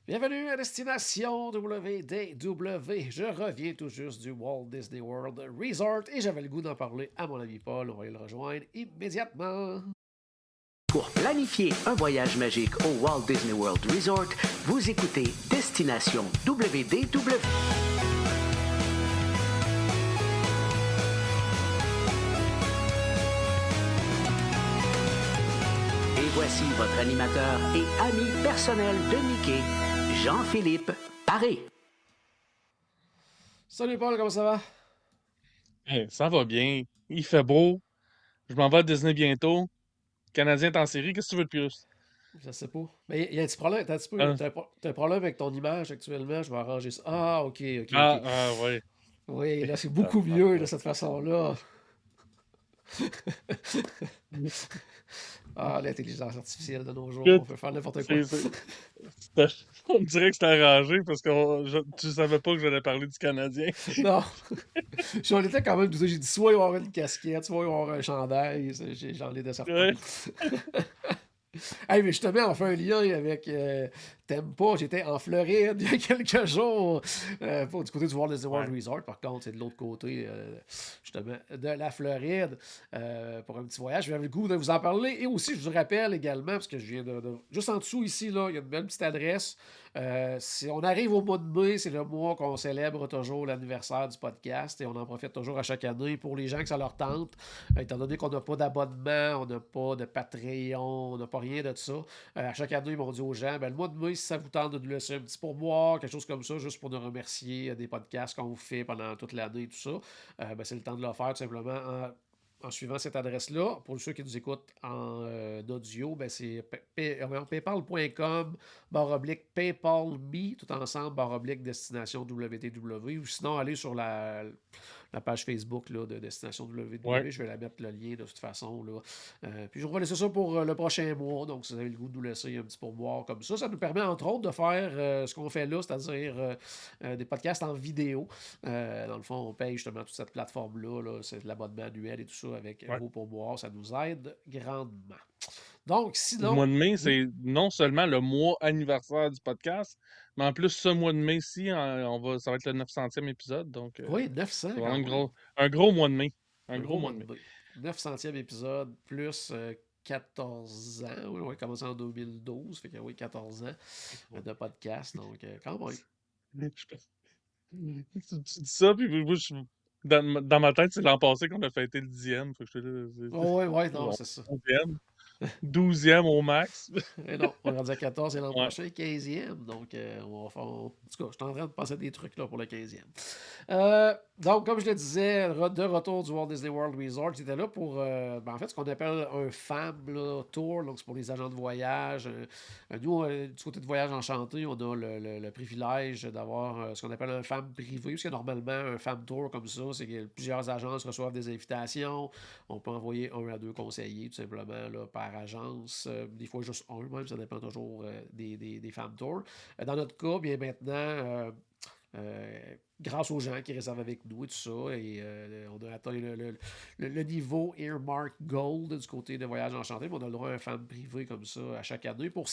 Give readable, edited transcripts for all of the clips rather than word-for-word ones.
Bienvenue à Destination WDW. Je reviens tout juste du Walt Disney World Resort et j'avais le goût d'en parler à mon ami Paul. On va aller le rejoindre immédiatement. Pour planifier un voyage magique au Walt Disney World Resort, vous écoutez Destination WDW. Et voici votre animateur et ami personnel de Mickey, Jean-Philippe Paré. Salut Paul, comment ça va? Hey, ça va bien. Il fait beau. Je m'en vais à Disney bientôt. Le Canadien est en série. Qu'est-ce que tu veux de plus? Je sais pas. Mais il y a un petit problème. T'as un, petit peu, Hein? t'as un problème avec ton image actuellement. Je vais arranger ça. Ah, ok, ok, ok. Ouais. Oui, là, c'est Ah, beaucoup ah, mieux de ouais. cette façon-là. Ah, l'intelligence artificielle de nos jours, on Écoute, peut faire n'importe quoi. c'est, c'est- on me dirait que c'était arrangé parce que tu savais pas que j'allais parler du Canadien. Non, j'en étais quand même douté. J'ai dit soit il va y avoir une casquette, soit il va y avoir un chandail. J'en étais certain. Ouais. Hey, mais justement, on fait un lien avec Tempa. J'étais en Floride il y a quelques jours. Pas du côté du Walt Disney World Ouais. Resort, par contre, c'est de l'autre côté, justement, de la Floride, pour un petit voyage. J'avais le goût de vous en parler. Et aussi, je vous rappelle également, parce que je viens juste en dessous ici, là, il y a une belle petite adresse. Si on arrive au mois de mai, c'est le mois qu'on célèbre toujours l'anniversaire du podcast et on en profite toujours à chaque année pour les gens que ça leur tente. Étant donné qu'on n'a pas d'abonnement, on n'a pas de Patreon, on n'a pas rien de ça. À chaque année, ils m'ont dit aux gens, ben, le mois de mai, si ça vous tente de nous laisser un petit pourboire, quelque chose comme ça, juste pour nous remercier des podcasts qu'on vous fait pendant toute l'année et tout ça, ben, c'est le temps de le faire tout simplement en suivant cette adresse-là. Pour ceux qui nous écoutent en audio, ben c'est paypal.com /paypalme, tout ensemble, destination WTW. Ou sinon, allez sur la page Facebook là, de Destination Ouais. WW. Je vais la mettre le lien de toute façon. Là. Puis je vais laisser ça pour le prochain mois. Donc, si vous avez le goût de nous laisser un petit pourboire comme ça nous permet entre autres de faire ce qu'on fait là, c'est-à-dire des podcasts en vidéo. Dans le fond, on paye justement toute cette plateforme-là. Là, c'est de l'abonnement annuel et tout ça avec Ouais. vos pourboires. Ça nous aide grandement. Donc, Le mois sinon, de mai, oui. c'est non seulement le mois anniversaire du podcast, mais en plus, ce mois de mai-ci, ça va être le 900e épisode. Donc, Oui, 900 c'est vraiment quand même. un gros mois de mai. Un Un gros gros mois mois de de mai. mai. 900e épisode, plus 14 ans. Oui, on a commencé en 2012, fait que oui, 14 ans de podcast, donc quand même. Tu dis ça, puis moi, dans ma tête, c'est l'an passé qu'on a fêté le 10e. Fait que j'étais là, Oh, oui, oui, c'est non, bon, c'est ça. 11e, 12e au max. Et non, on est rendu à 14 et l'an Ouais. prochain, 15e. Donc, on va faire. En tout cas, je suis en train de penser à des trucs là pour le 15e. Donc, comme je le disais, de retour du Walt Disney World Resort, j'étais là pour, en fait, ce qu'on appelle un FAM là, tour. Donc, c'est pour les agents de voyage. Nous, du côté de Voyage Enchanté, on a le privilège d'avoir ce qu'on appelle un FAM privé. Parce que normalement, un FAM tour comme ça, c'est que plusieurs agences reçoivent des invitations. On peut envoyer un à deux conseillers, tout simplement, là, par agence. Des fois, juste un, même, ça dépend toujours des FAM tours. Dans notre cas, bien maintenant, grâce aux gens qui réservent avec nous et tout ça. Et on a atteint le niveau Earmark Gold du côté de Voyage Enchanté. Mais on a le droit à un fan privé comme ça à chaque année pour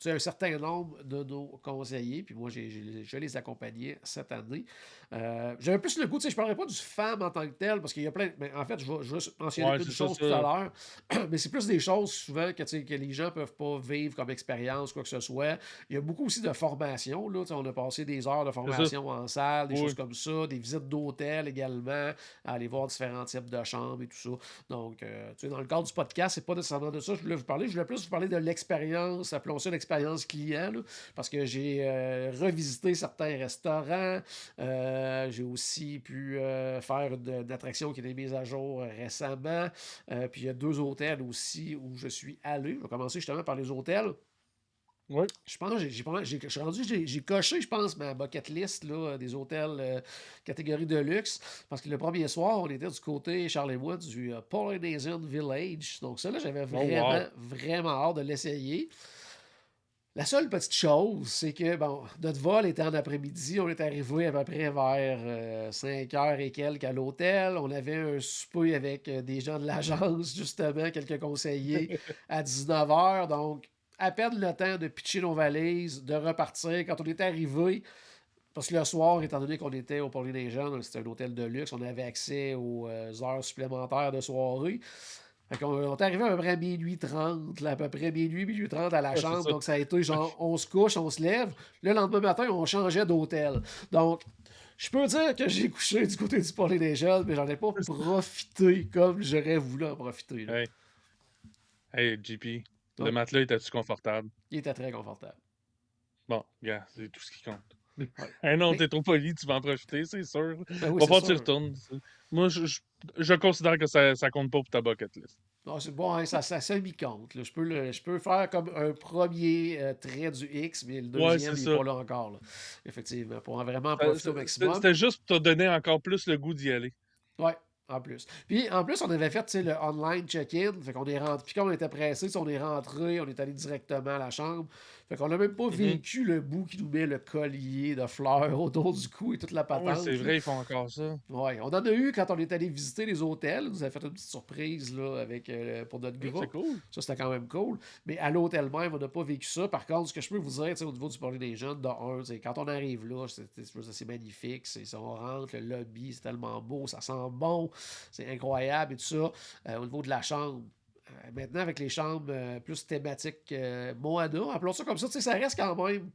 un certain nombre de nos conseillers. Puis moi, je les accompagnais cette année. J'avais plus le goût, tu sais, je ne parlerai pas du FAM en tant que tel, parce qu'il y a plein. Mais en fait, je vais juste mentionner Ouais, une c'est ça, chose tout à l'heure. Mais c'est plus des choses souvent que, tu sais, que les gens ne peuvent pas vivre comme expérience, quoi que ce soit. Il y a beaucoup aussi de formation. Là, on a passé des heures de c'est ça. formation en salle, des choses Oui. comme ça, des visites d'hôtel également, à aller voir différents types de chambres et tout ça. Donc, dans le cadre du podcast, c'est pas nécessairement de ça que je voulais vous parler. Je voulais plus vous parler de l'expérience, appelons ça l'expérience client, là, parce que j'ai revisité certains restaurants. J'ai aussi pu faire une attraction qui a été mise à jour récemment. Puis il y a deux hôtels aussi où je suis allé. Je vais commencer justement par les hôtels. Oui. Je pense que j'ai coché, je pense, ma bucket list là, des hôtels catégorie de luxe. Parce que le premier soir, on était du côté, Charles et moi, du Polynesian Village. Donc ça, là, j'avais Oh, vraiment, wow. vraiment hâte de l'essayer. La seule petite chose, c'est que, bon, notre vol était en après-midi. On est arrivé à peu près vers 5 heures et quelques à l'hôtel. On avait un souper avec des gens de l'agence, justement, quelques conseillers à 19 heures. Donc, à peine le temps de pitcher nos valises, de repartir. Quand on était arrivé, parce que le soir, étant donné qu'on était au Polynesian, c'était un hôtel de luxe, on avait accès aux heures supplémentaires de soirée. Fait qu'on on est arrivé à peu près à minuit 30, là, à peu près minuit 30 à la Ouais, c'est chambre. ça. Donc, ça a été genre, on se couche, on se lève. Le lendemain matin, on changeait d'hôtel. Donc, je peux dire que j'ai couché du côté du Polynesian, mais j'en ai pas profité comme j'aurais voulu en profiter. Là. Hey, hey, JP, le Ouais, matelas était-tu confortable? il était très confortable. Bon, gars, c'est tout ce qui compte. Ouais. Eh non, Mais, t'es trop poli, tu vas en profiter, c'est sûr. ben oui, Va c'est falloir que tu y sûr. retournes. Moi, je considère que ça compte pas pour ta bucket list. Non, c'est bon, hein, ça semi-compte. Là. Je peux faire comme un premier trait du X, mais le Ouais, deuxième, c'est il n'est ça. pas là encore. Là. Effectivement, pour en vraiment Ça- profiter ça- au C'était maximum. c'était juste pour te donner encore plus le goût d'y aller. Ouais, en plus. Puis en plus, on avait fait tu sais, le online check-in. Fait qu'on est rentré. Puis quand on était pressé, tu sais, on est rentré, on est allé directement à la chambre. Fait qu'on n'a même pas Mhm. vécu le bout qui nous met le collier de fleurs autour du cou et toute la Ah oui, c'est patente. Là. vrai, ils font encore ça. Ouais, on en a eu quand on est allé visiter les hôtels. On nous a fait une petite surprise là, avec, pour notre C'est groupe. cool. Ça, c'était quand même cool. Mais à l'hôtel même, on n'a pas vécu ça. Par contre, ce que je peux vous dire, tu sais, au niveau du parler des jeunes, de un, tu sais, quand on arrive là, c'est magnifique. On rentre, le lobby, c'est tellement beau, ça sent bon, c'est incroyable et tout ça. Au niveau de la chambre, maintenant, avec les chambres plus thématiques Moana, appelons ça comme ça, tu sais, ça reste quand même,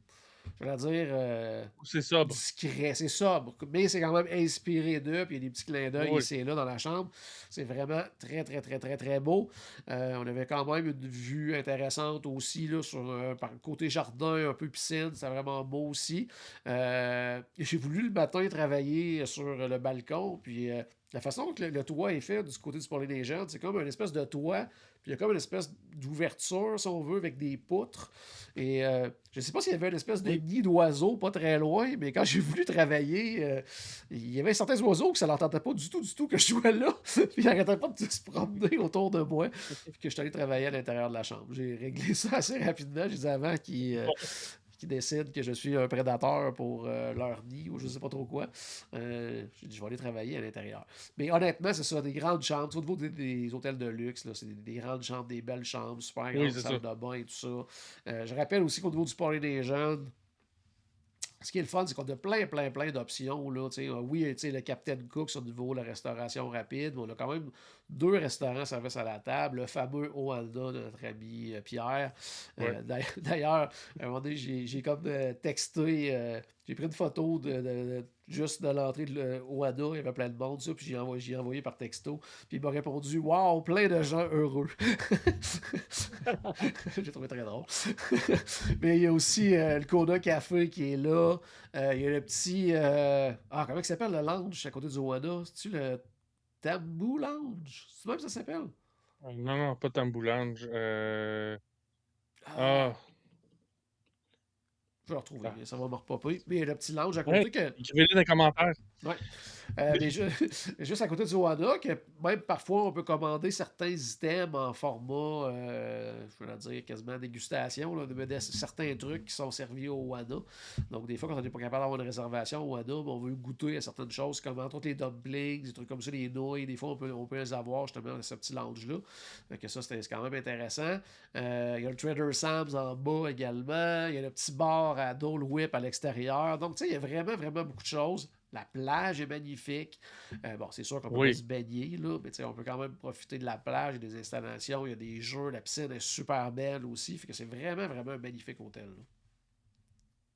je vais dire, C'est sobre. discret, c'est sobre, mais c'est quand même inspiré d'eux, puis il y a des petits clins d'œil Oui. ici et là dans la chambre. C'est vraiment très, très, très, très, très beau. On avait quand même une vue intéressante aussi là, sur par le côté jardin, un peu piscine, c'est vraiment beau aussi. J'ai voulu le matin travailler sur le balcon, puis la façon que le toit est fait du côté du Polynésien, c'est comme une espèce de toit, puis il y a comme une espèce d'ouverture, si on veut, avec des poutres. Et je sais pas s'il y avait une espèce de Oui. nid d'oiseaux pas très loin, mais quand j'ai voulu travailler, il y avait certains oiseaux que ça l'entendait pas du tout que je sois là. Puis ils n'arrêtaient pas de se promener autour de moi. Puis que je suis allé travailler à l'intérieur de la chambre. J'ai réglé ça assez rapidement. J'ai dit avant qu'ils décident que je suis un prédateur pour leur nid ou je sais pas trop quoi. J'ai dit, je vais aller travailler à l'intérieur. Mais honnêtement, c'est ça, des grandes chambres. Au niveau des hôtels de luxe, là, c'est des grandes chambres, des belles chambres, super Oui, grandes c'est salles ça. de bain et tout ça. Je rappelle aussi qu'au niveau du party des jeunes, ce qui est le fun, c'est qu'on a plein d'options. Là, oui, le Captain Cook au niveau de la restauration rapide, mais on a quand même 2 restaurants service à la table. Le fameux Oanda de notre ami Pierre. Ouais. D'ailleurs, à un moment donné, j'ai comme texté, j'ai pris une photo juste de l'entrée de Oanda, il y avait plein de monde, ça, puis j'ai envoyé par texto. Puis il m'a répondu waouh, plein de gens heureux. J'ai trouvé très drôle. Mais il y a aussi le Kona Café qui est là. Il y a le petit. Comment il s'appelle le lounge à côté du Oana? C'est-tu le Tambou Lounge? C'est même que ça s'appelle? Non, non, pas Tamboulange. Ah, Ah, je vais le retrouver, ah. mais ça va me repopper. Mais il y a le petit lounge à Ouais, côté que. écrivez-le dans les commentaires. Ouais. Mais juste à côté du Oana, que même parfois on peut commander certains items en format, je veux dire, quasiment dégustation, là, certains trucs qui sont servis au Oana. Donc des fois, quand on n'est pas capable d'avoir une réservation au Oana, on veut goûter à certaines choses, comme entre autres les dumplings, des trucs comme ça, les nouilles, des fois on peut les avoir justement dans ce petit lounge-là. Donc ça, c'est quand même intéressant. Il y a le Trader Sam's en bas également. Il y a le petit bar à Dole Whip à l'extérieur. Donc tu sais, il y a vraiment beaucoup de choses. La plage est magnifique. Bon, c'est sûr qu'on peut pas Oui. se baigner, là, mais on peut quand même profiter de la plage, il y a des installations, il y a des jeux, la piscine est super belle aussi. Fait que c'est vraiment un magnifique hôtel. Là.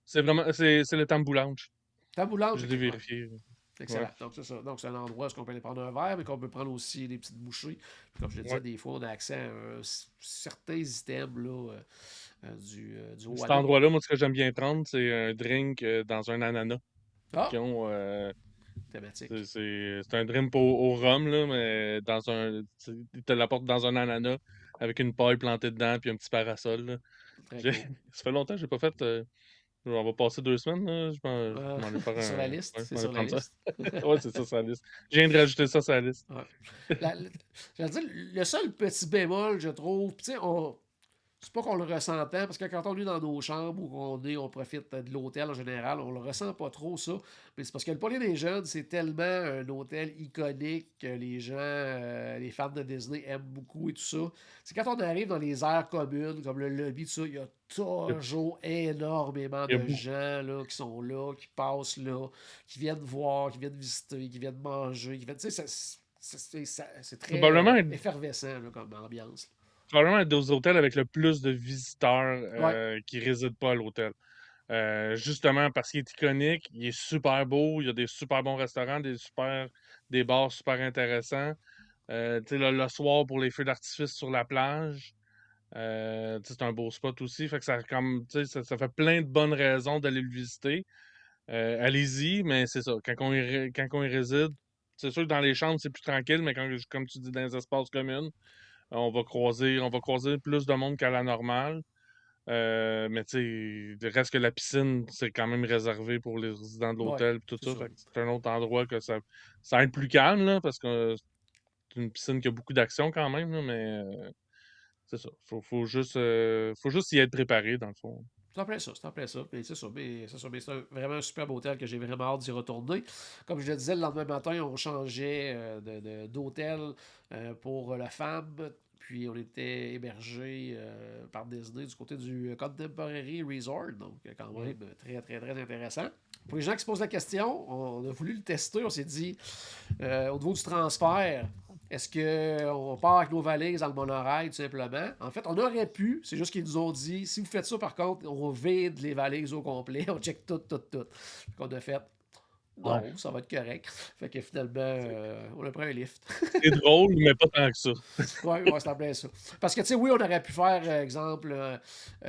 C'est le Tamboulange. Tamboulange, Je ok, l'ai ouais. vérifié. Excellent. Ouais. Donc, c'est ça. Donc, c'est un endroit où on peut aller prendre un verre, mais qu'on peut prendre aussi des petites bouchées. Puis, comme je le disais, Ouais. des fois, on a accès à certains items là, du Cet Wada. endroit-là, moi, ce que j'aime bien prendre, c'est un drink dans un ananas. Ah, Qui ont, thématique. c'est un drink au rhum, là, mais ils te l'apportent dans un ananas avec une paille plantée dedans puis un petit parasol. Là. Très J'ai- cool. Ça fait longtemps que j'ai pas fait. On va passer 2 semaines. Là. Je m'en ai faire Sur la un. liste, Ouais, c'est je m'en ai sur la prendre ça. liste. Ouais, c'est ça, sur la liste. Je viens de rajouter ça sur la liste. Ouais. J'allais dire, le seul petit bémol, je trouve, tu sais, c'est pas qu'on le ressent tant, parce que quand on est dans nos chambres ou on profite de l'hôtel en général, on le ressent pas trop, ça. Mais c'est parce que le Palais des Jeunes, c'est tellement un hôtel iconique que les gens, les fans de Disney aiment beaucoup et tout ça. C'est quand on arrive dans les aires communes, comme le lobby, tout ça, il y a Il toujours énormément y a de beaucoup. gens là, qui sont là, qui passent là, qui viennent voir, qui viennent visiter, qui viennent manger, qui viennent. Tu sais, c'est très Probablement, effervescent là, comme ambiance. probablement un des hôtels avec le plus de visiteurs Ouais, qui résident pas à l'hôtel. Justement parce qu'il est iconique, il est super beau, il y a des super bons restaurants, des bars super intéressants. Tu sais, le soir pour les feux d'artifice sur la plage, tu sais, c'est un beau spot aussi. Fait que ça, comme, tu sais, ça fait plein de bonnes raisons d'aller le visiter. Allez-y, mais c'est ça. Quand on y réside, c'est sûr que dans les chambres, c'est plus tranquille, mais comme tu dis, dans les espaces communs, on va croiser plus de monde qu'à la normale. Mais tu sais, il reste que la piscine, c'est quand même réservé pour les résidents de ouais, l'hôtel et tout c'est ça. ça. Fait que c'est un autre endroit que ça va être plus calme, là, parce que c'est une piscine qui a beaucoup d'action quand même, là, mais c'est ça. Faut juste y être préparé, dans le fond. C'est en plein ça, c'est en plein ça. Mais c'est ça, mais c'est vraiment un superbe hôtel que j'ai vraiment hâte d'y retourner. Comme je le disais, le lendemain matin, on changeait d'hôtel pour la femme. Puis on était hébergé par Disney du côté du Contemporary Resort. Donc, quand Mhm. même, très, très, très intéressant. Pour les gens qui se posent la question, on a voulu le tester. On s'est dit, au niveau du transfert, est-ce qu'on part avec nos valises dans le monorail, tout simplement? En fait, on aurait pu, c'est juste qu'ils nous ont dit, si vous faites ça, par contre, on vide les valises au complet, on check tout, tout, tout. On a fait, Ouais. non, ça va être correct. Fait que finalement, on a pris un lift. C'est drôle, mais pas tant que ça. Ouais, ouais, c'est en plein ça. Parce que, tu sais, oui, on aurait pu faire, exemple, tu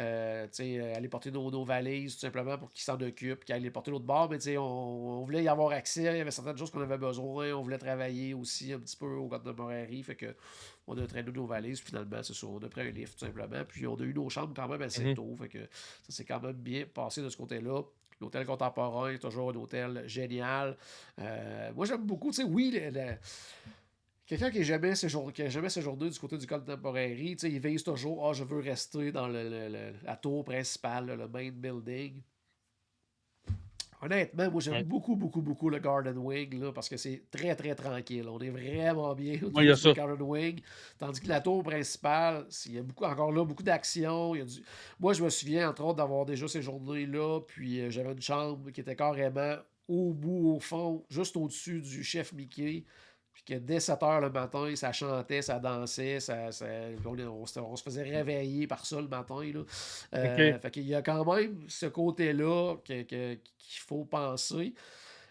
sais, aller porter nos valises, tout simplement, pour qu'ils s'en occupent, qu'ils aillent les porter l'autre bord, mais tu sais, on voulait y avoir accès, il y avait certaines choses qu'on avait besoin, on voulait travailler aussi un petit peu au Côte de Morairie, fait que on a traîné nos valises, finalement, c'est ça, on a pris un lift, tout simplement, puis on a eu nos chambres quand même assez Mhm. tôt, fait que ça s'est quand même bien passé de ce côté-là. L'hôtel contemporain est toujours un hôtel génial. Moi, j'aime beaucoup, tu sais, oui, quelqu'un qui a jamais séjourné du côté du Contemporary, il vise toujours, ah, je veux rester dans la tour principale, le main building. Honnêtement, moi j'aime Ouais. beaucoup, beaucoup, beaucoup le Garden Wing là, parce que c'est très, très tranquille. On est vraiment bien au Ouais, il y niveau a du ça. Garden Wing. Tandis que la tour principale, il y a beaucoup, encore là, beaucoup d'action. Moi, je me souviens, entre autres, d'avoir déjà séjourné là, puis j'avais une chambre qui était carrément au bout, au fond, juste au-dessus du chef Mickey. Puis que dès 7 heures le matin, ça chantait, ça dansait, on se faisait réveiller par ça le matin. Là. OK. Fait qu'il y a quand même ce côté-là qu'il faut penser.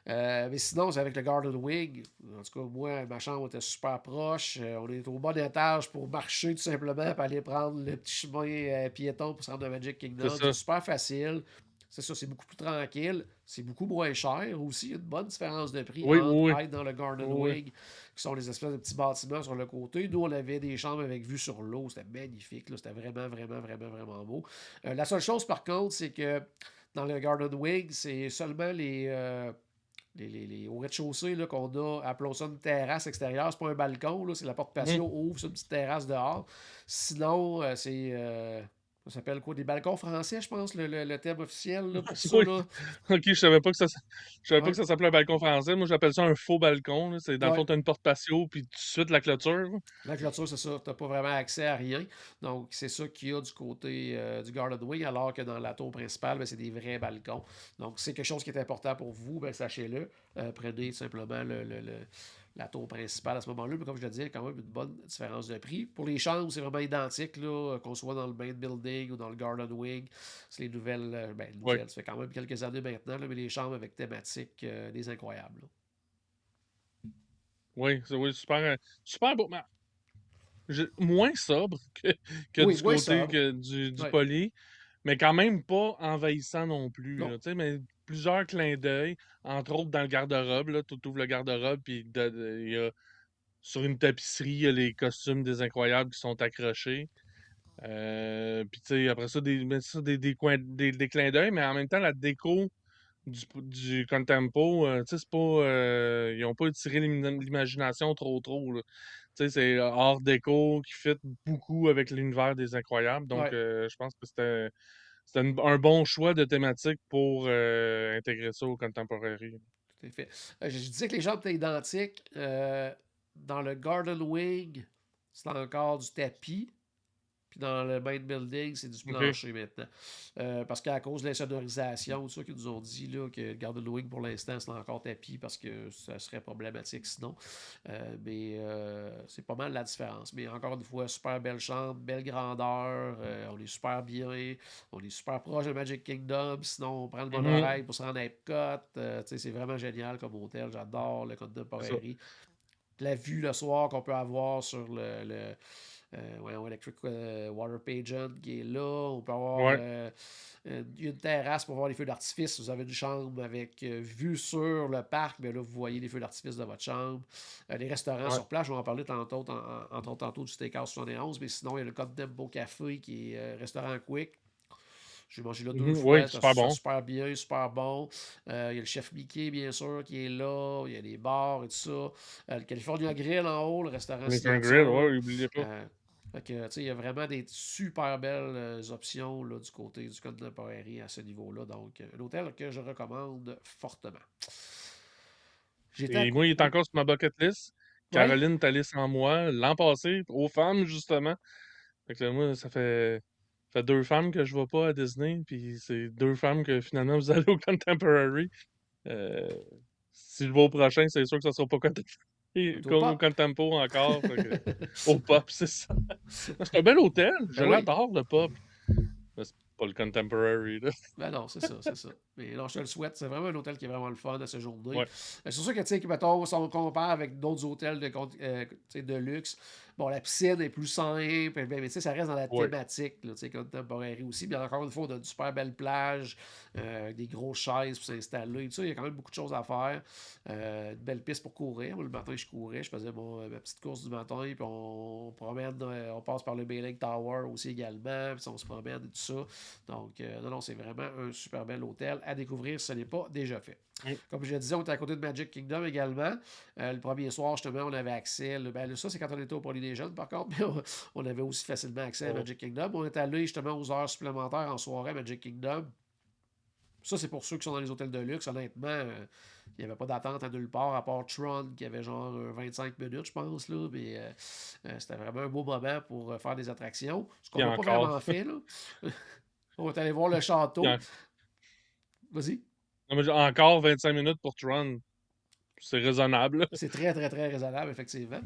Mais sinon, c'est avec le Garden Wing. En tout cas, moi, ma chambre était super proche. On est au bon étage pour marcher tout simplement, pour aller prendre le petit chemin piéton pour se rendre à Magic C'est Kingdom. C'est ça. super facile. C'est ça, c'est beaucoup plus tranquille. C'est beaucoup moins cher aussi. Il y a une bonne différence de prix Oui, entre oui, être dans le Garden oui. Oui. Wing, qui sont les espèces de petits bâtiments sur le côté. Nous, on avait des chambres avec vue sur l'eau. C'était magnifique. Là. C'était vraiment, vraiment, vraiment, vraiment beau. La seule chose, par contre, c'est que dans le Garden Wing, c'est seulement au rez-de-chaussée là, qu'on a, appelons ça une terrasse extérieure. C'est pas un balcon, là, c'est la porte Mhm. patio ouvre, c'est une petite terrasse dehors. Sinon, ça s'appelle quoi? Des balcons français, je pense, le thème officiel là, pour ça. Oui. Là. OK, je savais pas Ouais, que ça s'appelait un balcon français. Moi, j'appelle ça un faux balcon, là. C'est, dans le ouais. fond, t'as une porte patio, puis tout de suite la clôture, là. La clôture, c'est ça. Tu n'as pas vraiment accès à rien. Donc, c'est ça qu'il y a du côté du Garden Wing, alors que dans la tour principale, ben, c'est des vrais balcons. Donc, c'est quelque chose qui est important pour vous, ben, sachez-le. Prenez simplement la tour principale à ce moment-là. Mais comme je le disais, il y a quand même une bonne différence de prix. Pour les chambres, c'est vraiment identique, là, qu'on soit dans le main building ou dans le Garden Wing. C'est les nouvelles, Oui. nouvelles. Ça fait quand même quelques années maintenant, là, mais les chambres avec thématique des incroyables. Là. Oui, super, super beau. Mais moins sobre que Oui, du moins côté sobre. que du Ouais. poli, mais quand même pas envahissant non plus, Non. là, tu sais, mais plusieurs clins d'œil, entre autres dans le garde-robe, là, tu ouvres le garde-robe, puis il y a, sur une tapisserie, il y a les costumes des incroyables qui sont accrochés. Puis tu sais, après ça, des clins d'œil, mais en même temps, la déco du Contempo, tu sais, c'est pas, ils n'ont pas étiré l'imagination trop, là. Tu sais, c'est art déco qui fit beaucoup avec l'univers des Incroyables. Donc, Ouais, je pense que c'était un bon choix de thématique pour intégrer ça au Contemporary. tout à fait. Je disais que les jambes étaient identiques. Dans le Garden Wing, c'est encore du tapis. Puis dans le main building, c'est du OK. plancher maintenant. Parce qu'à cause de l'insonorisation, tout ça qu'ils nous ont dit là, que le Garden Wing, pour l'instant, c'est encore tapis parce que ça serait problématique sinon. Mais c'est pas mal la différence. Mais encore une fois, super belle chambre, belle grandeur. On est super bien. On est super proche de Magic Kingdom. Sinon, on prend le Mhm. monorail pour se rendre à Epcot. Tu sais, c'est vraiment génial comme hôtel. J'adore le C'est ça. Contemporary. La vue le soir qu'on peut avoir sur voyons, Electric Water Pageant qui est là. On peut avoir Ouais, une terrasse pour voir les feux d'artifice. Vous avez une chambre avec vue sur le parc, mais là, vous voyez les feux d'artifice de votre chambre. Les restaurants ouais. sur place, je vais en parler tantôt, entre autres tantôt du Steakhouse 71, mais sinon, il y a le Contempo Café qui est restaurant quick. J'ai mangé là 2 Mhm. Oui, fois, super c'était bon. super bien, super bon. Il y a le chef Mickey, bien sûr, qui est là. Il y a les bars et tout ça. Le California Grill en haut, le restaurant Nathan Grill, signature. ouais, n'oubliez pas. Euh, fait que, tu sais, il y a vraiment des super belles options là, du côté du Contemporary à ce niveau-là. Donc, un hôtel que je recommande fortement. J'étais à Et moi, il est Oui. encore sur ma bucket list. Ouais. Caroline est allée sans moi l'an passé, aux femmes, justement. Fait que là, moi, ça fait 2 femmes que je vais pas à Disney, puis c'est 2 femmes que finalement vous allez au Contemporary. Euh, si je vais au prochain, c'est sûr que ça sera pas Au au pop. Contempo encore. Fait que, au Pop, c'est ça. C'est un bel hôtel, je Ben oui. l'adore, le Pop. Mais c'est pas le Contemporary, là. Ben non, c'est ça, c'est ça. Mais non, je te le souhaite. C'est vraiment un hôtel qui est vraiment le fun à ce journée. Ouais. C'est sûr que, tu sais, que, mettons, si on compare avec d'autres hôtels tu sais, de luxe, bon, la piscine est plus simple, mais tu sais, ça reste dans la Ouais. thématique, là, tu sais, contemporaire aussi. Bien, encore une fois, on a une super belle plage, des grosses chaises pour s'installer. Tu sais, il y a quand même beaucoup de choses à faire. Une belle piste pour courir. Moi, le matin, je courais, je faisais ma petite course du matin, puis on promène, on passe par le Bay Tower aussi également, puis on se promène et tout ça. Donc, non, c'est vraiment un super bel hôtel à découvrir si ce n'est pas déjà fait. Mm. Comme je le disais, on était à côté de Magic Kingdom également. Le premier soir, justement, on avait accès. Ça, c'est quand on était au Polynesian, par contre, mais on avait aussi facilement accès à Oh. Magic Kingdom. On est allé justement aux heures supplémentaires en soirée à Magic Kingdom. Ça, c'est pour ceux qui sont dans les hôtels de luxe. Honnêtement, il n'y avait pas d'attente à nulle part, à part Tron, qui avait genre 25 minutes, je pense. Là, mais c'était vraiment un beau moment pour faire des attractions. Ce qu'on Puis n'a pas encore. vraiment fait. Là. On est allé voir le Puis château. Vas-y. non, mais encore 25 minutes pour Tron. C'est raisonnable. C'est très, très, très raisonnable, effectivement.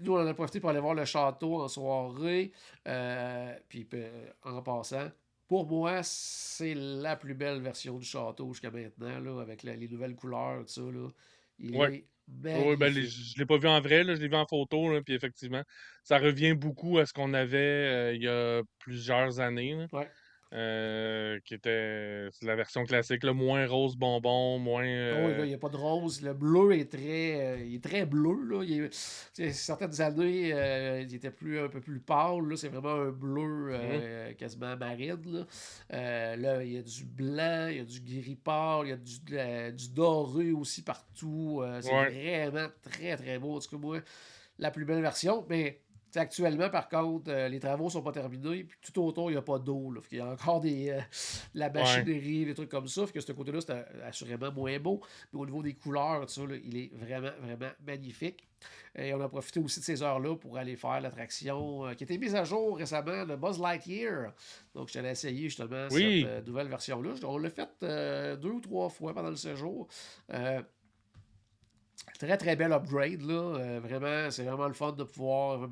Nous, on en a profité pour aller voir le château en soirée. Puis, en passant, pour moi, c'est la plus belle version du château jusqu'à maintenant, là, avec les nouvelles couleurs, tout ça. Là. Il Ouais. est Ouais, ben, magnifique. je l'ai pas vu en vrai, là, je l'ai vu en photo, là, puis effectivement, ça revient beaucoup à ce qu'on avait il y a plusieurs années, là, Ouais. qui était c'est la version classique, là, moins rose bonbon, moins Ah oui, là, il n'y a pas de rose. Le bleu il est très bleu. Là. Certaines années, il était un peu plus pâle. Là. C'est vraiment un bleu mhm, quasiment marine. Là. Là, il y a du blanc, il y a du gris pâle, il y a du doré aussi partout. C'est ouais, vraiment très, très beau. En tout cas, moi, la plus belle version. Mais actuellement, par contre, les travaux sont pas terminés. Puis tout autour, il n'y a pas d'eau. Il y a encore la ouais. machinerie, des trucs comme ça. Fait que ce côté-là, c'est assurément moins beau. Mais au niveau des couleurs, tout ça, là, il est vraiment, vraiment magnifique. Et on a profité aussi de ces heures-là pour aller faire l'attraction qui a été mise à jour récemment, le Buzz Lightyear. Donc, je t'allais essayer justement cette Oui, nouvelle version-là. On l'a fait 2 ou 3 fois pendant le séjour. Euh, Très, très bel upgrade, là. Vraiment, c'est vraiment le fun de pouvoir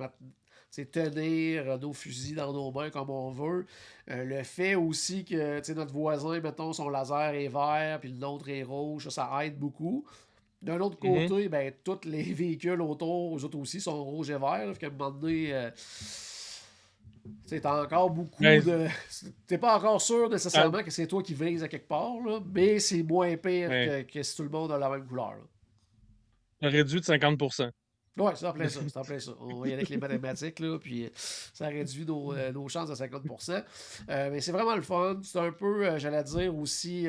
tenir nos fusils dans nos mains comme on veut. Le fait aussi que notre voisin, mettons, son laser est vert, puis le nôtre est rouge, ça aide beaucoup. D'un autre mhm, côté, ben, tous les véhicules autour, eux autres aussi, sont rouges et verts. Là, fait qu'à un moment donné, t'as encore beaucoup ben, de. T'es pas encore sûr ça- nécessairement que c'est toi qui vises à quelque part, là, mais c'est moins pire ben, que si tout le monde a la même couleur. Là. ça réduit de 50%. Ouais, c'est en plein ça. C'est en plein ça. On va y aller avec les mathématiques, là, puis ça réduit nos chances à 50%. Mais c'est vraiment le fun. C'est un peu, j'allais dire aussi,